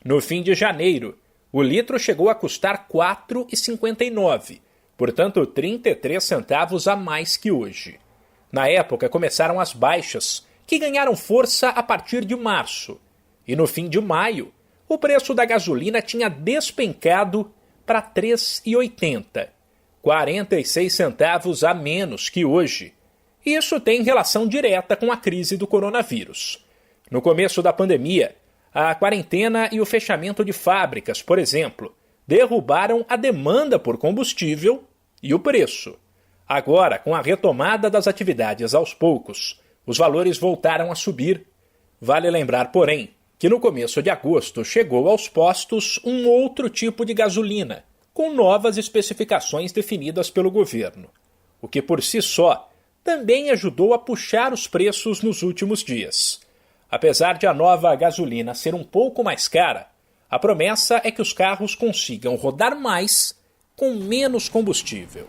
No fim de janeiro, o litro chegou a custar R$ 4,59, portanto 33 centavos a mais que hoje. Na época, começaram as baixas, que ganharam força a partir de março. E no fim de maio, o preço da gasolina tinha despencado para R$ 3,80. 46 centavos a menos que hoje. Isso tem relação direta com a crise do coronavírus. No começo da pandemia, a quarentena e o fechamento de fábricas, por exemplo, derrubaram a demanda por combustível e o preço. Agora, com a retomada das atividades aos poucos, os valores voltaram a subir. Vale lembrar, porém, que no começo de agosto chegou aos postos um outro tipo de gasolina, com novas especificações definidas pelo governo, o que por si só também ajudou a puxar os preços nos últimos dias. Apesar de a nova gasolina ser um pouco mais cara, a promessa é que os carros consigam rodar mais com menos combustível.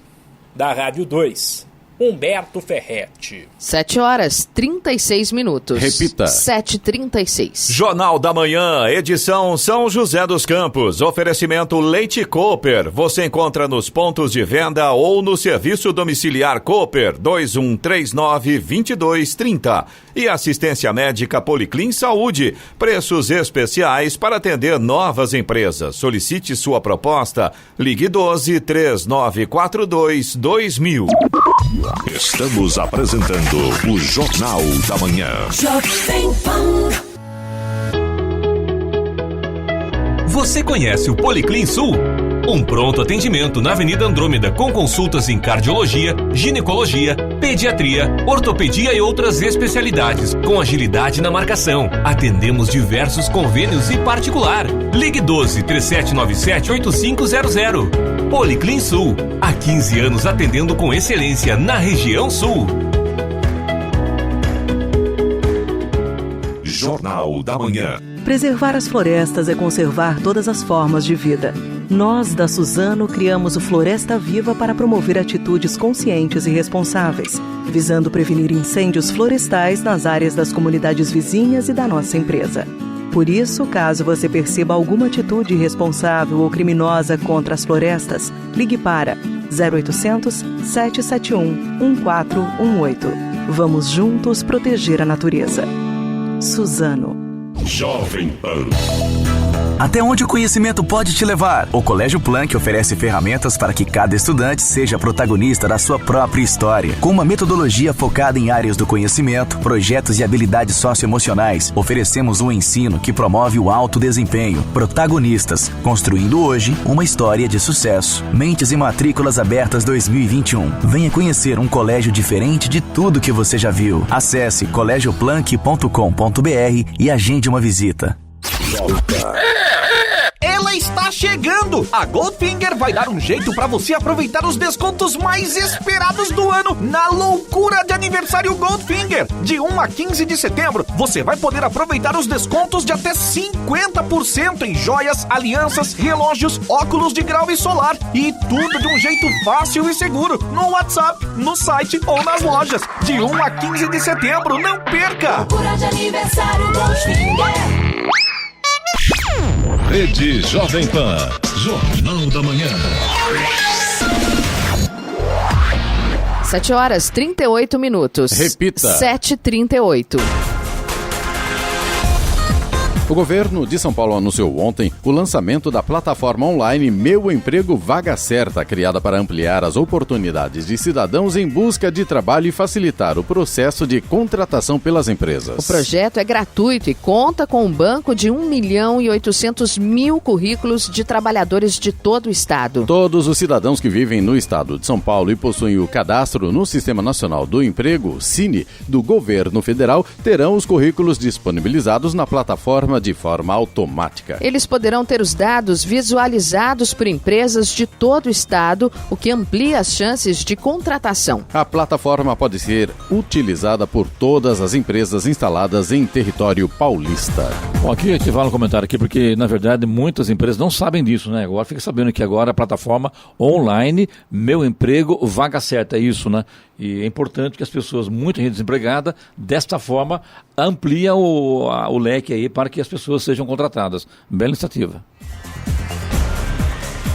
Da Rádio 2, Humberto Ferretti. 7h36. Repita. 7h36. Jornal da Manhã, edição São José dos Campos. Oferecimento Leite Cooper. Você encontra nos pontos de venda ou no serviço domiciliar Cooper 2139-2230. E assistência médica Policlin Saúde. Preços especiais para atender novas empresas. Solicite sua proposta. Ligue 12-3942-2000. Estamos apresentando o Jornal da Manhã. Você conhece o Policlin Sul? Um pronto atendimento na Avenida Andrômeda com consultas em cardiologia, ginecologia, pediatria, ortopedia e outras especialidades, com agilidade na marcação. Atendemos diversos convênios e particular. Ligue 12-3797-8500. Policlin Sul, há 15 anos atendendo com excelência na região sul. Jornal da Manhã. Preservar as florestas é conservar todas as formas de vida. Nós, da Suzano, criamos o Floresta Viva para promover atitudes conscientes e responsáveis, visando prevenir incêndios florestais nas áreas das comunidades vizinhas e da nossa empresa. Por isso, caso você perceba alguma atitude irresponsável ou criminosa contra as florestas, ligue para 0800 771 1418. Vamos juntos proteger a natureza. Suzano. Jovem Pan. Até onde o conhecimento pode te levar? O Colégio Planck oferece ferramentas para que cada estudante seja protagonista da sua própria história. Com uma metodologia focada em áreas do conhecimento, projetos e habilidades socioemocionais, oferecemos um ensino que promove o alto desempenho. Protagonistas, construindo hoje uma história de sucesso. Mentes e matrículas abertas 2021. Venha conhecer um colégio diferente de tudo que você já viu. Acesse colegioplanck.com.br e agende uma visita. ela está chegando! A Goldfinger vai dar um jeito para você aproveitar os descontos mais esperados do ano na loucura de aniversário Goldfinger. De 1 a 15 de setembro, você vai poder aproveitar os descontos de até 50% em joias, alianças, relógios, óculos de grau e solar. E tudo de um jeito fácil e seguro, no WhatsApp, no site ou nas lojas. De 1 a 15 de setembro, não perca! Loucura de aniversário Goldfinger. Rede Jovem Pan, Jornal da Manhã. 7h38. Repita. 7h38. O governo de São Paulo anunciou ontem o lançamento da plataforma online Meu Emprego Vaga Certa, criada para ampliar as oportunidades de cidadãos em busca de trabalho e facilitar o processo de contratação pelas empresas. O projeto é gratuito e conta com um banco de 1.800.000 currículos de trabalhadores de todo o estado. Todos os cidadãos que vivem no estado de São Paulo e possuem o cadastro no Sistema Nacional do Emprego, SINE, do governo federal, terão os currículos disponibilizados na plataforma de forma automática. Eles poderão ter os dados visualizados por empresas de todo o estado, o que amplia as chances de contratação. A plataforma pode ser utilizada por todas as empresas instaladas em território paulista. Bom, aqui te vale um comentário aqui, porque na verdade muitas empresas não sabem disso, né? Agora fica sabendo que agora a plataforma online Meu Emprego Vaga Certa, é isso, né? E é importante que as pessoas, muita gente desempregada, desta forma amplia o leque aí para que as pessoas sejam contratadas. Bela iniciativa.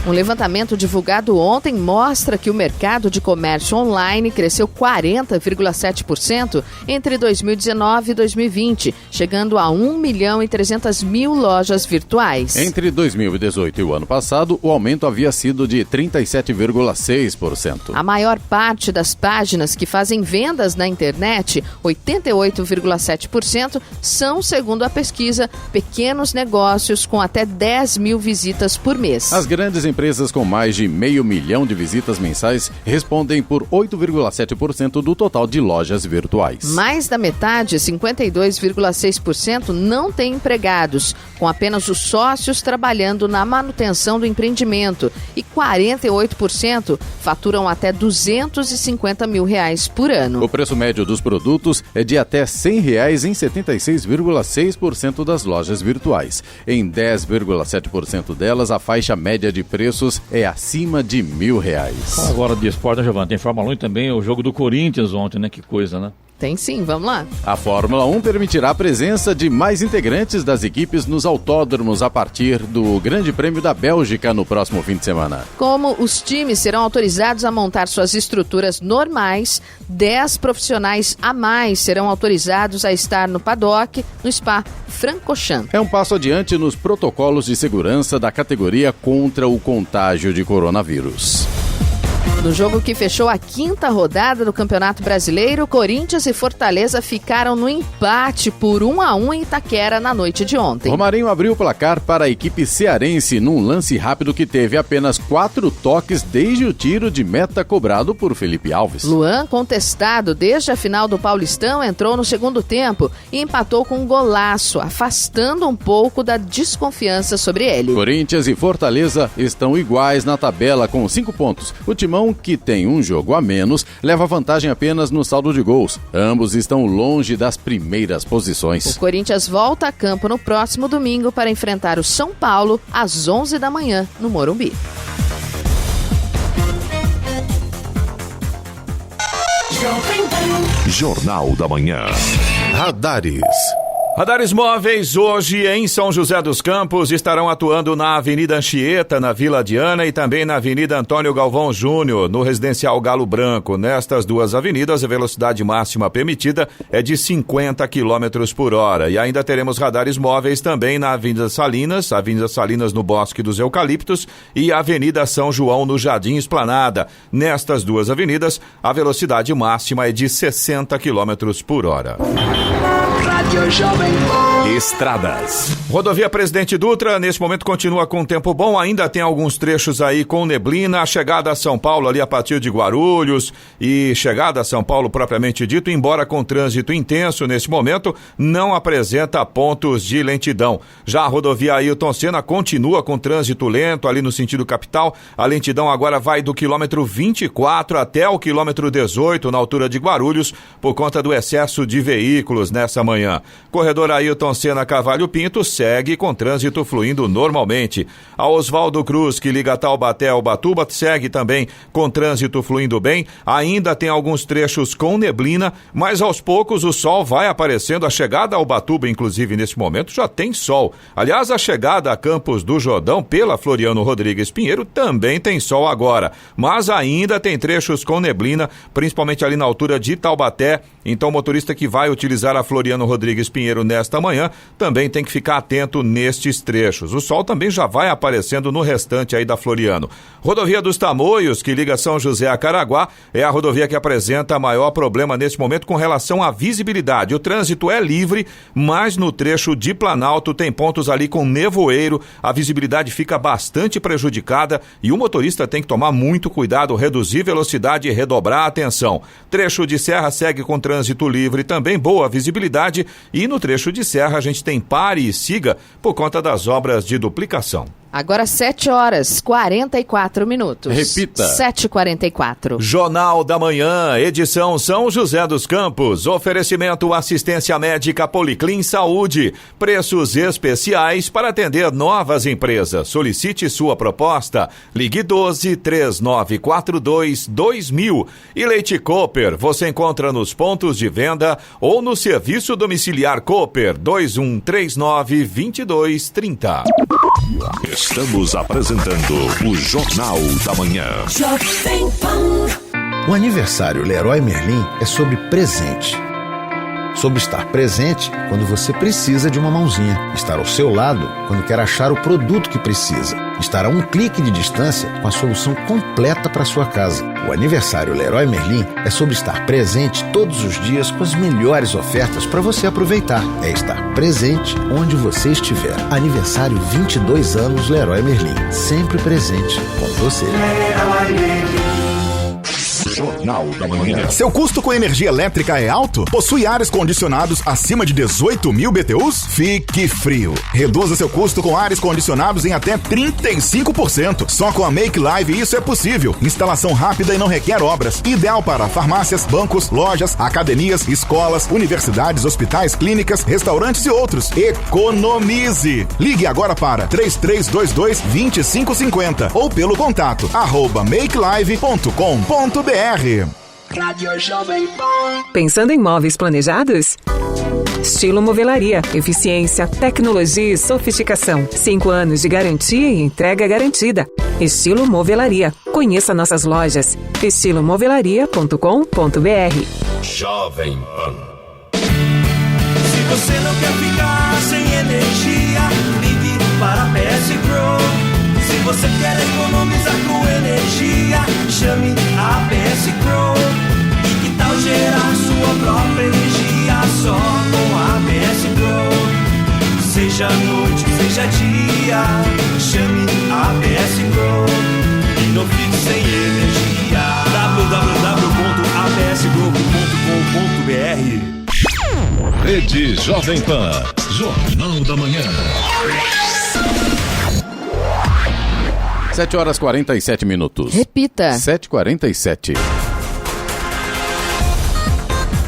Um levantamento divulgado ontem mostra que o mercado de comércio online cresceu 40,7% entre 2019 e 2020, chegando a 1.300.000 lojas virtuais. Entre 2018 e o ano passado, o aumento havia sido de 37,6%. A maior parte das páginas que fazem vendas na internet, 88,7%, são, segundo a pesquisa, pequenos negócios com até 10 mil visitas por mês. As grandes empresas com mais de 500 mil de visitas mensais respondem por 8,7% do total de lojas virtuais. Mais da metade, 52,6%, não tem empregados, com apenas os sócios trabalhando na manutenção do empreendimento, e 48% faturam até R$250 mil por ano. O preço médio dos produtos é de até R$100 em 76,6% das lojas virtuais. Em 10,7% delas, a faixa média de preços é acima de R$1.000. Fala agora de esporte, né, Giovanni? Tem Fórmula 1 e também o jogo do Corinthians ontem, né? Que coisa, né? Tem sim, vamos lá. A Fórmula 1 permitirá a presença de mais integrantes das equipes nos autódromos a partir do Grande Prêmio da Bélgica no próximo fim de semana. Como os times serão autorizados a montar suas estruturas normais, 10 profissionais a mais serão autorizados a estar no paddock, no Spa-Francorchamps. É um passo adiante nos protocolos de segurança da categoria contra o contágio de coronavírus. No jogo que fechou a 5ª rodada do Campeonato Brasileiro, Corinthians e Fortaleza ficaram no empate por 1-1 em Itaquera na noite de ontem. Romarinho abriu o placar para a equipe cearense num lance rápido que teve apenas 4 toques desde o tiro de meta cobrado por Felipe Alves. Luan, contestado desde a final do Paulistão, entrou no segundo tempo e empatou com um golaço, afastando um pouco da desconfiança sobre ele. Corinthians e Fortaleza estão iguais na tabela com 5 pontos. O Timão, que tem um jogo a menos, leva vantagem apenas no saldo de gols. Ambos estão longe das primeiras posições. O Corinthians volta a campo no próximo domingo para enfrentar o São Paulo às 11 da manhã no Morumbi. Jornal da Manhã. Radares. Radares móveis hoje em São José dos Campos estarão atuando na Avenida Anchieta, na Vila Diana, e também na Avenida Antônio Galvão Júnior, no Residencial Galo Branco. Nestas duas avenidas, a velocidade máxima permitida é de 50 km por hora. E ainda teremos radares móveis também na Avenida Salinas no Bosque dos Eucaliptos, e a Avenida São João, no Jardim Esplanada. Nestas duas avenidas, a velocidade máxima é de 60 km por hora. Estradas. Rodovia Presidente Dutra, nesse momento continua com tempo bom, ainda tem alguns trechos aí com neblina, a chegada a São Paulo ali a partir de Guarulhos e chegada a São Paulo propriamente dito, embora com trânsito intenso nesse momento, não apresenta pontos de lentidão. Já a rodovia Ailton Senna continua com trânsito lento ali no sentido capital, a lentidão agora vai do quilômetro 24 até o quilômetro 18 na altura de Guarulhos, por conta do excesso de veículos nessa manhã. Corredor Ailton Senna Carvalho Pinto segue com trânsito fluindo normalmente. A Oswaldo Cruz, que liga Taubaté ao Ubatuba, segue também com trânsito fluindo bem. Ainda tem alguns trechos com neblina, mas aos poucos o sol vai aparecendo. A chegada ao Ubatuba, inclusive nesse momento, já tem sol. Aliás, a chegada a Campos do Jordão pela Floriano Rodrigues Pinheiro também tem sol agora, mas ainda tem trechos com neblina, principalmente ali na altura de Taubaté. Então o motorista que vai utilizar a Floriano Rodrigues Pinheiro nesta manhã também tem que ficar atento nestes trechos. O sol também já vai aparecendo no restante aí da Floriano. Rodovia dos Tamoios, que liga São José a Caraguá, é a rodovia que apresenta maior problema nesse momento com relação à visibilidade. O trânsito é livre, mas no trecho de Planalto tem pontos ali com nevoeiro, a visibilidade fica bastante prejudicada e o motorista tem que tomar muito cuidado, reduzir velocidade e redobrar a atenção. Trecho de Serra segue com trânsito livre, também boa visibilidade, e no trecho de Serra a gente tem pare e siga por conta das obras de duplicação. Agora 7h44. Repita. 7h44. Jornal da Manhã, edição São José dos Campos. Oferecimento assistência médica Policlin Saúde. Preços especiais para atender novas empresas. Solicite sua proposta. Ligue 12-3942-2000. E Leite Cooper, você encontra nos pontos de venda ou no serviço domiciliar Cooper 2139-2230. Estamos apresentando o Jornal da Manhã. O aniversário Leroy Merlin é sobre presente. Sobre estar presente quando você precisa de uma mãozinha. Estar ao seu lado quando quer achar o produto que precisa. Estar a um clique de distância com a solução completa para sua casa. O aniversário Leroy Merlin é sobre estar presente todos os dias com as melhores ofertas para você aproveitar. É estar presente onde você estiver. Aniversário 22 anos Leroy Merlin. Sempre presente com você. Leroy Merlin. Jornal da Manhã. Seu custo com energia elétrica é alto? Possui ares condicionados acima de 18 mil BTUs? Fique frio. Reduza seu custo com ares condicionados em até 35%. Só com a Make Live isso é possível. Instalação rápida e não requer obras. Ideal para farmácias, bancos, lojas, academias, escolas, universidades, hospitais, clínicas, restaurantes e outros. Economize! Ligue agora para 3322-2550 ou pelo contato @makelive.com.br. Pensando em móveis planejados? Estilo Movelaria. Eficiência, tecnologia e sofisticação. 5 anos de garantia e entrega garantida. Estilo Movelaria. Conheça nossas lojas. estilomovelaria.com.br. Jovem Pan. Se você não quer ficar sem energia, ligue para a PS Pro. Se você quer economizar com energia, chame a PS Pro. E que tal gerar sua própria energia só com a PS Pro? Seja noite, seja dia, chame a PS Pro. E não fique sem energia. www.apsgrupo.com.br. Rede Jovem Pan. Jornal da Manhã. 7h47. Repita. 7h47.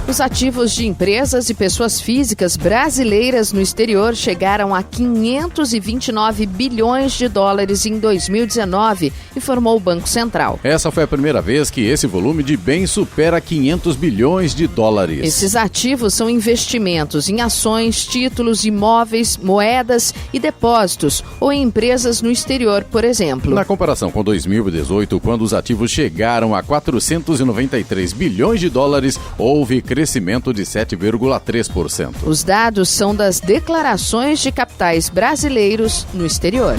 Os ativos de empresas e pessoas físicas brasileiras no exterior chegaram a 529 bilhões de dólares em 2019, informou o Banco Central. Essa foi a primeira vez que esse volume de bens supera 500 bilhões de dólares. Esses ativos são investimentos em ações, títulos, imóveis, moedas e depósitos, ou em empresas no exterior, por exemplo. Na comparação com 2018, quando os ativos chegaram a 493 bilhões de dólares, houve crescimento de 7,3%. Os dados são das declarações de capitais brasileiros no exterior.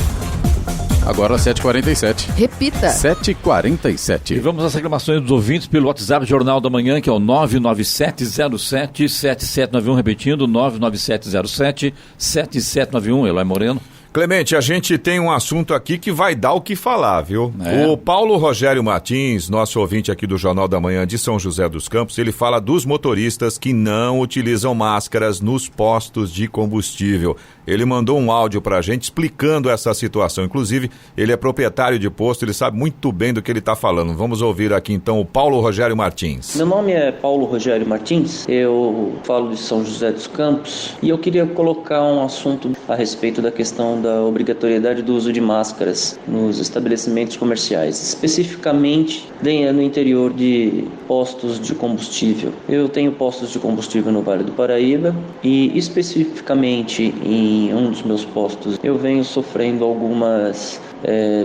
Agora 7h47. Repita. 7h47. E vamos às reclamações dos ouvintes pelo WhatsApp Jornal da Manhã, que é o 99707-7791, repetindo, 99707-7791, Eloy Moreno. Clemente, a gente tem um assunto aqui que vai dar o que falar, viu? O Paulo Rogério Martins, nosso ouvinte aqui do Jornal da Manhã de São José dos Campos, ele fala dos motoristas que não utilizam máscaras nos postos de combustível. Ele mandou um áudio pra gente explicando essa situação. Inclusive, ele é proprietário de posto, ele sabe muito bem do que ele tá falando. Vamos ouvir aqui então o Paulo Rogério Martins. Meu nome é Paulo Rogério Martins, eu falo de São José dos Campos e eu queria colocar um assunto a respeito da questão da obrigatoriedade do uso de máscaras nos estabelecimentos comerciais, especificamente no interior de postos de combustível. Eu tenho postos de combustível no Vale do Paraíba e especificamente em um dos meus postos eu venho sofrendo algumas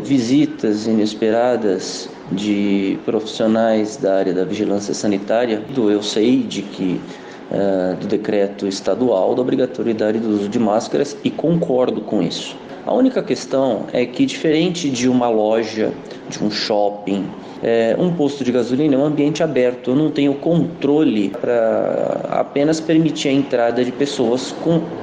visitas inesperadas de profissionais da área da vigilância sanitária. Eu sei de que do decreto estadual da obrigatoriedade do uso de máscaras e concordo com isso. A única questão é que, diferente de uma loja, de um shopping, um posto de gasolina é um ambiente aberto. Eu não tenho controle para apenas permitir a entrada de pessoas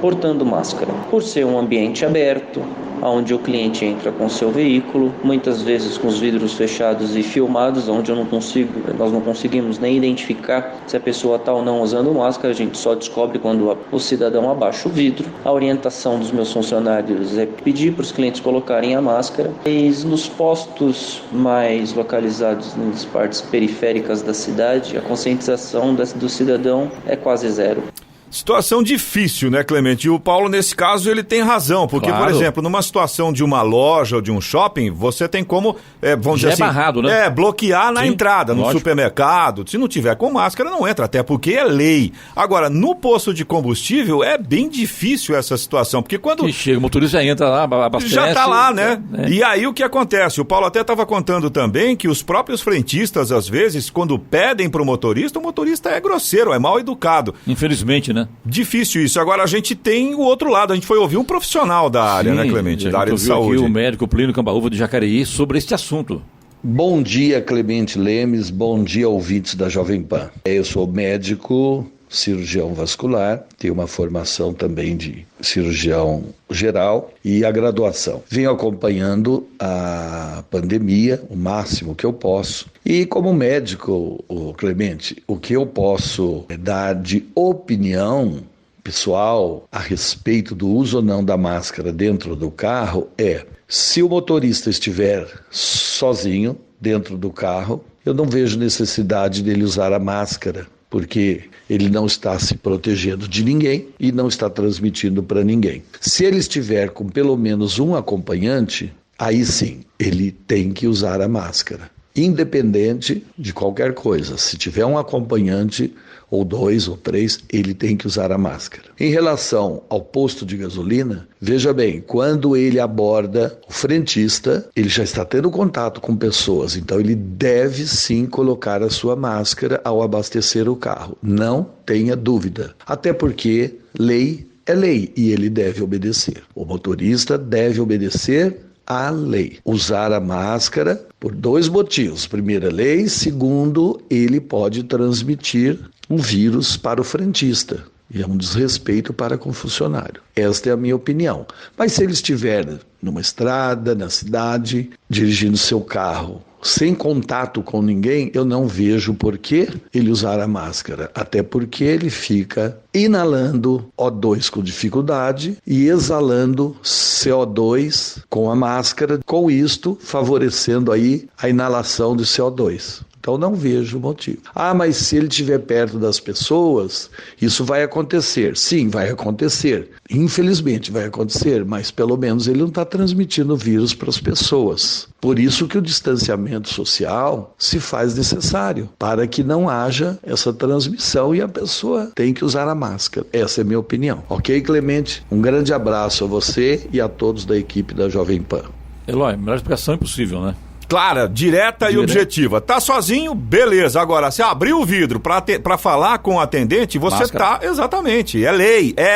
portando máscara. Por ser um ambiente aberto, onde o cliente entra com seu veículo, muitas vezes com os vidros fechados e filmados, onde nós não conseguimos nem identificar se a pessoa está ou não usando máscara, a gente só descobre quando o cidadão abaixa o vidro. A orientação dos meus funcionários é pedir para os clientes colocarem a máscara. Mas nos postos mais localizados nas partes periféricas da cidade, a conscientização do cidadão é quase zero. Situação difícil, né, Clemente? E o Paulo, nesse caso, ele tem razão, porque, por exemplo, numa situação de uma loja ou de um shopping, você tem como, vamos dizer assim... barrado, né? Bloquear na entrada, no supermercado. Se não tiver com máscara, não entra, até porque é lei. Agora, no posto de combustível, é bem difícil essa situação, porque quando... E chega, o motorista já entra lá, abastece... Já tá lá, né? E aí, o que acontece? O Paulo até estava contando também que os próprios frentistas, às vezes, quando pedem pro motorista, o motorista é grosseiro, é mal educado. Infelizmente, né? Difícil isso. Agora a gente tem o outro lado. A gente foi ouvir um profissional da área, né, Clemente? Da área de saúde. Aqui o médico Plínio Cambaúva de Jacareí sobre este assunto. Bom dia, Clemente Lemes. Bom dia, ouvintes da Jovem Pan. Eu sou médico, cirurgião vascular, tenho uma formação também de cirurgião geral e a graduação. Venho acompanhando a pandemia o máximo que eu posso. E como médico, Clemente, o que eu posso dar de opinião pessoal a respeito do uso ou não da máscara dentro do carro é: se o motorista estiver sozinho dentro do carro, eu não vejo necessidade dele usar a máscara, porque ele não está se protegendo de ninguém e não está transmitindo para ninguém. Se ele estiver com pelo menos um acompanhante, aí sim, ele tem que usar a máscara, independente de qualquer coisa. Se tiver um acompanhante, ou 2 ou 3, ele tem que usar a máscara. Em relação ao posto de gasolina, veja bem, quando ele aborda o frentista, ele já está tendo contato com pessoas, então ele deve sim colocar a sua máscara ao abastecer o carro. Não tenha dúvida. Até porque lei é lei e ele deve obedecer. O motorista deve obedecer a lei. Usar a máscara por 2 motivos. Primeiro, a lei. Segundo, ele pode transmitir um vírus para o frentista. E é um desrespeito para com o funcionário. Esta é a minha opinião. Mas se ele estiver numa estrada, na cidade, dirigindo seu carro, sem contato com ninguém, eu não vejo por que ele usar a máscara. Até porque ele fica inalando O2 com dificuldade e exalando CO2 com a máscara, com isto favorecendo aí a inalação de CO2. Então não vejo motivo. Mas se ele estiver perto das pessoas, isso vai acontecer. Sim, vai acontecer. Infelizmente vai acontecer, mas pelo menos ele não está transmitindo vírus para as pessoas. Por isso que o distanciamento social se faz necessário, para que não haja essa transmissão e a pessoa tem que usar a máscara. Essa é a minha opinião. Ok, Clemente? Um grande abraço a você e a todos da equipe da Jovem Pan. Eloy, melhor explicação é impossível, né? clara, direta e objetiva. Tá sozinho, beleza. Agora, se abrir o vidro pra falar com o atendente, você tá... Exatamente. É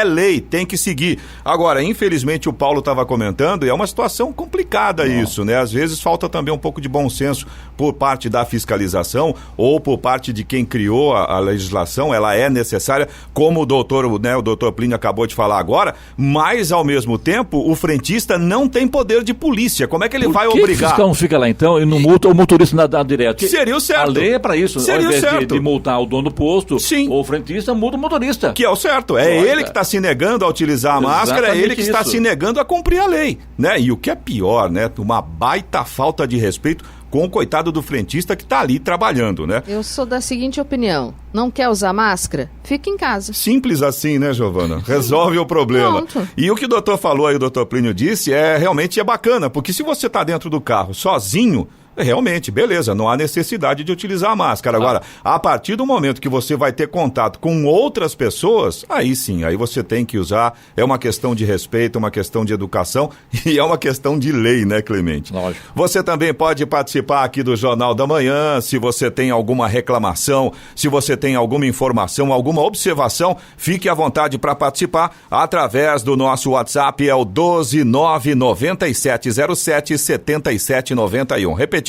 lei. Tem que seguir. Agora, infelizmente, o Paulo estava comentando, e é uma situação complicada isso, né? Às vezes falta também um pouco de bom senso por parte da fiscalização ou por parte de quem criou a legislação. Ela é necessária, como o doutor Plínio acabou de falar agora, mas, ao mesmo tempo, o frentista não tem poder de polícia. Como é que ele vai obrigar? O fiscal não fica lá então e não multa o motorista dá direto? Seria o certo. A lei é para isso. Seria ao invés o certo. de multar o dono do posto, ou o frentista, multa o motorista. Que é o certo. É ele que está se negando a utilizar a máscara, é ele que está se negando a cumprir a lei, né? E o que é pior, né? Uma baita falta de respeito com o coitado do frentista que está ali trabalhando, né? Eu sou da seguinte opinião: não quer usar máscara? Fica em casa. Simples assim, né, Giovana? Resolve o problema. Pronto. E o que o doutor falou aí, o doutor Plínio disse, realmente é bacana, porque se você está dentro do carro sozinho, realmente, beleza, não há necessidade de utilizar a máscara. Agora, a partir do momento que você vai ter contato com outras pessoas, aí sim, aí você tem que usar. É uma questão de respeito, uma questão de educação e é uma questão de lei, né, Clemente? Lógico. Você também pode participar aqui do Jornal da Manhã, se você tem alguma reclamação, se você tem alguma informação, alguma observação, fique à vontade para participar através do nosso WhatsApp, é o 12997077791. Repetindo,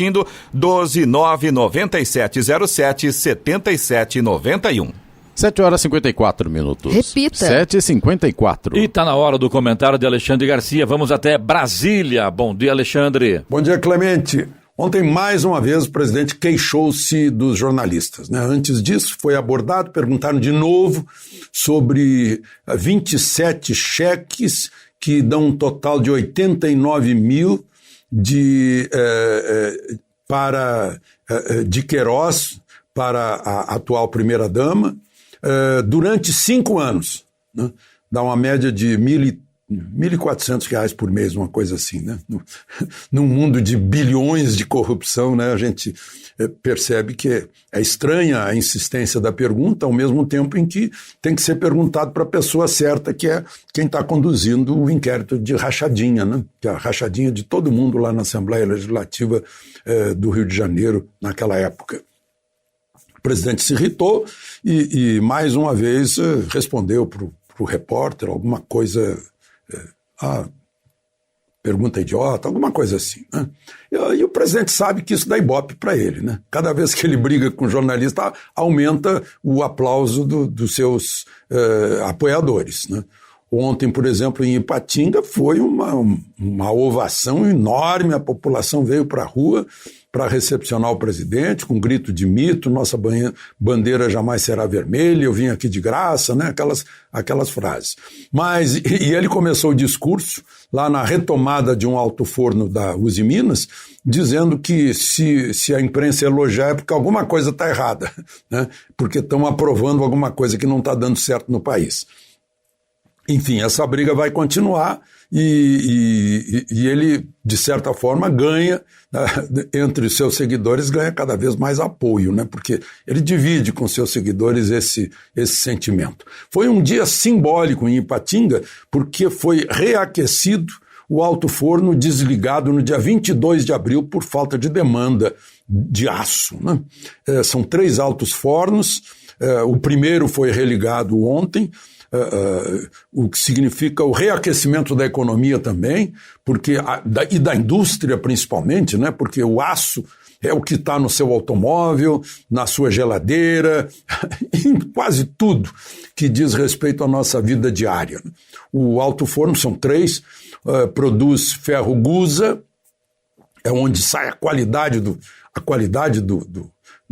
12997077791. 7h54. Repita. 7h54. E tá na hora do comentário de Alexandre Garcia. Vamos até Brasília. Bom dia, Alexandre. Bom dia, Clemente. Ontem, mais uma vez, o presidente queixou-se dos jornalistas, né? Antes disso, foi abordado, perguntaram de novo sobre 27 cheques que dão um total de 89 mil de Queiroz para a atual primeira-dama durante 5 anos, né? Dá uma média de R$ 1.400 por mês, uma coisa assim, né? Num mundo de bilhões de corrupção, né? A gente percebe que é estranha a insistência da pergunta, ao mesmo tempo em que tem que ser perguntado para a pessoa certa, que é quem está conduzindo o inquérito de rachadinha, né? Que é a rachadinha de todo mundo lá na Assembleia Legislativa do Rio de Janeiro, naquela época. O presidente se irritou e mais uma vez respondeu para o repórter alguma coisa... pergunta idiota, alguma coisa assim, né? E o presidente sabe que isso dá ibope para ele, né? Cada vez que ele briga com o jornalista, aumenta o aplauso dos seus apoiadores, né? Ontem, por exemplo, em Ipatinga, foi uma ovação enorme, a população veio para a rua para recepcionar o presidente, com grito de mito, nossa bandeira jamais será vermelha, eu vim aqui de graça, né? Aquelas frases. E ele começou o discurso lá na retomada de um alto-forno da Uzi Minas, dizendo que se a imprensa elogiar é porque alguma coisa está errada, né? Porque estão aprovando alguma coisa que não está dando certo no país. Enfim, essa briga vai continuar e ele, de certa forma, ganha, entre os seus seguidores, ganha cada vez mais apoio, né? Porque ele divide com seus seguidores esse sentimento. Foi um dia simbólico em Ipatinga, porque foi reaquecido o alto-forno desligado no dia 22 de abril por falta de demanda de aço, né? São 3 altos fornos, o primeiro foi religado ontem, o que significa o reaquecimento da economia também, e da indústria principalmente, né? Porque o aço é o que está no seu automóvel, na sua geladeira, em quase tudo que diz respeito à nossa vida diária. O alto forno, são 3, produz ferro gusa, é onde sai a qualidade do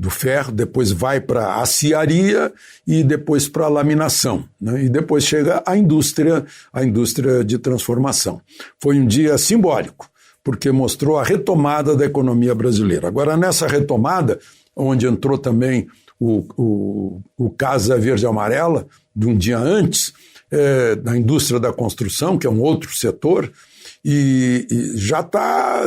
ferro, depois vai para a aciaria e depois para a laminação, né? E depois chega a indústria de transformação. Foi um dia simbólico, porque mostrou a retomada da economia brasileira. Agora, nessa retomada, onde entrou também o Casa Verde e Amarela, de um dia antes, da indústria da construção, que é um outro setor, e já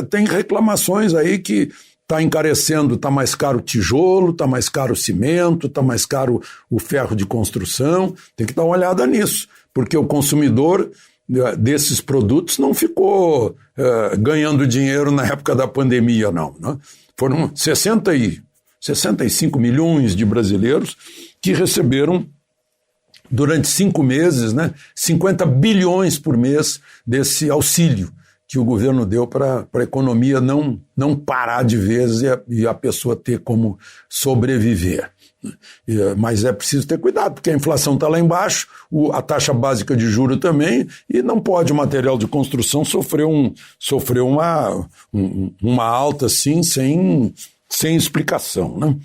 tem reclamações aí que está encarecendo, está mais caro o tijolo, está mais caro o cimento, está mais caro o ferro de construção. Tem que dar uma olhada nisso, porque o consumidor desses produtos não ficou ganhando dinheiro na época da pandemia, não, né? Foram 65 milhões de brasileiros que receberam durante 5 meses, né, 50 bilhões por mês desse auxílio que o governo deu para a economia não parar de vez e a pessoa ter como sobreviver. Mas é preciso ter cuidado, porque a inflação está lá embaixo, a taxa básica de juro também, e não pode o material de construção sofrer uma alta assim, sem explicação, né?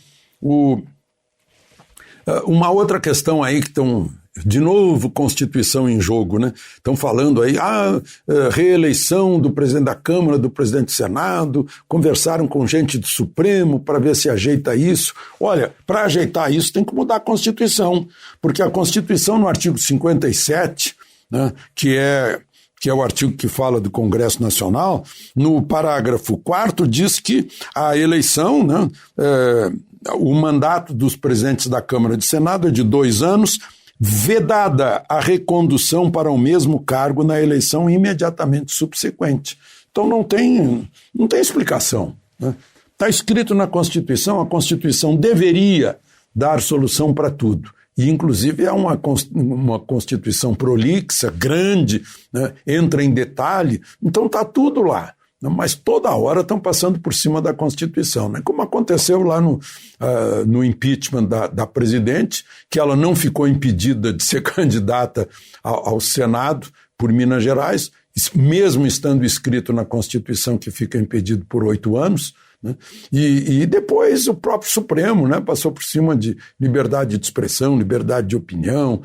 Uma outra questão aí que estão, de novo, Constituição em jogo, né? Estão falando aí, reeleição do presidente da Câmara, do presidente do Senado, conversaram com gente do Supremo para ver se ajeita isso. Olha, para ajeitar isso tem que mudar a Constituição, porque a Constituição no artigo 57, né, que é o artigo que fala do Congresso Nacional, no parágrafo 4º diz que a eleição, né, o mandato dos presidentes da Câmara e do Senado é de 2 anos, vedada a recondução para o mesmo cargo na eleição imediatamente subsequente. Então não tem explicação, né? Está escrito na Constituição, a Constituição deveria dar solução para tudo. E, inclusive, é uma Constituição prolixa, grande, né? Entra em detalhe, então está tudo lá. Mas toda hora estão passando por cima da Constituição, né? Como aconteceu lá no impeachment da presidente, que ela não ficou impedida de ser candidata ao Senado por Minas Gerais, mesmo estando escrito na Constituição que fica impedido por 8 anos, né? E depois o próprio Supremo, né, passou por cima de liberdade de expressão, liberdade de opinião,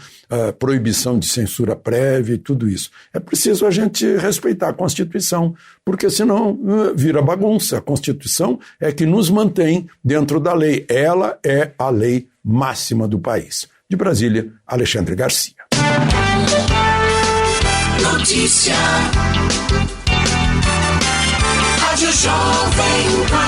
proibição de censura prévia e tudo isso. É preciso a gente respeitar a Constituição, porque senão vira bagunça. A Constituição é que nos mantém dentro da lei. Ela é a lei máxima do país. De Brasília, Alexandre Garcia. Notícia. Rádio Jovem Pan.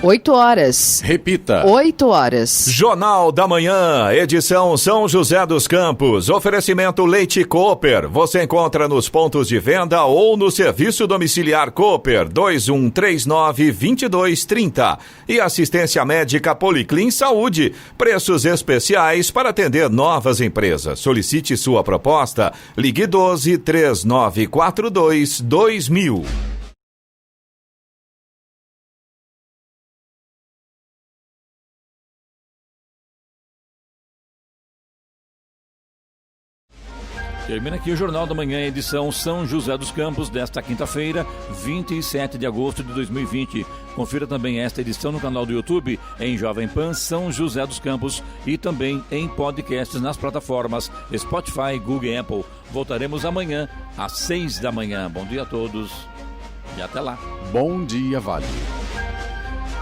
8 horas. Repita. 8 horas. Jornal da Manhã, edição São José dos Campos. Oferecimento Leite Cooper. Você encontra nos pontos de venda ou no serviço domiciliar Cooper 2139-2230. E assistência médica Policlin Saúde. Preços especiais para atender novas empresas. Solicite sua proposta. Ligue 12-3942-2000. Termina aqui o Jornal da Manhã, edição São José dos Campos, desta quinta-feira, 27 de agosto de 2020. Confira também esta edição no canal do YouTube, em Jovem Pan São José dos Campos e também em podcasts nas plataformas Spotify, Google e Apple. Voltaremos amanhã, às 6 da manhã. Bom dia a todos e até lá. Bom dia, Vale.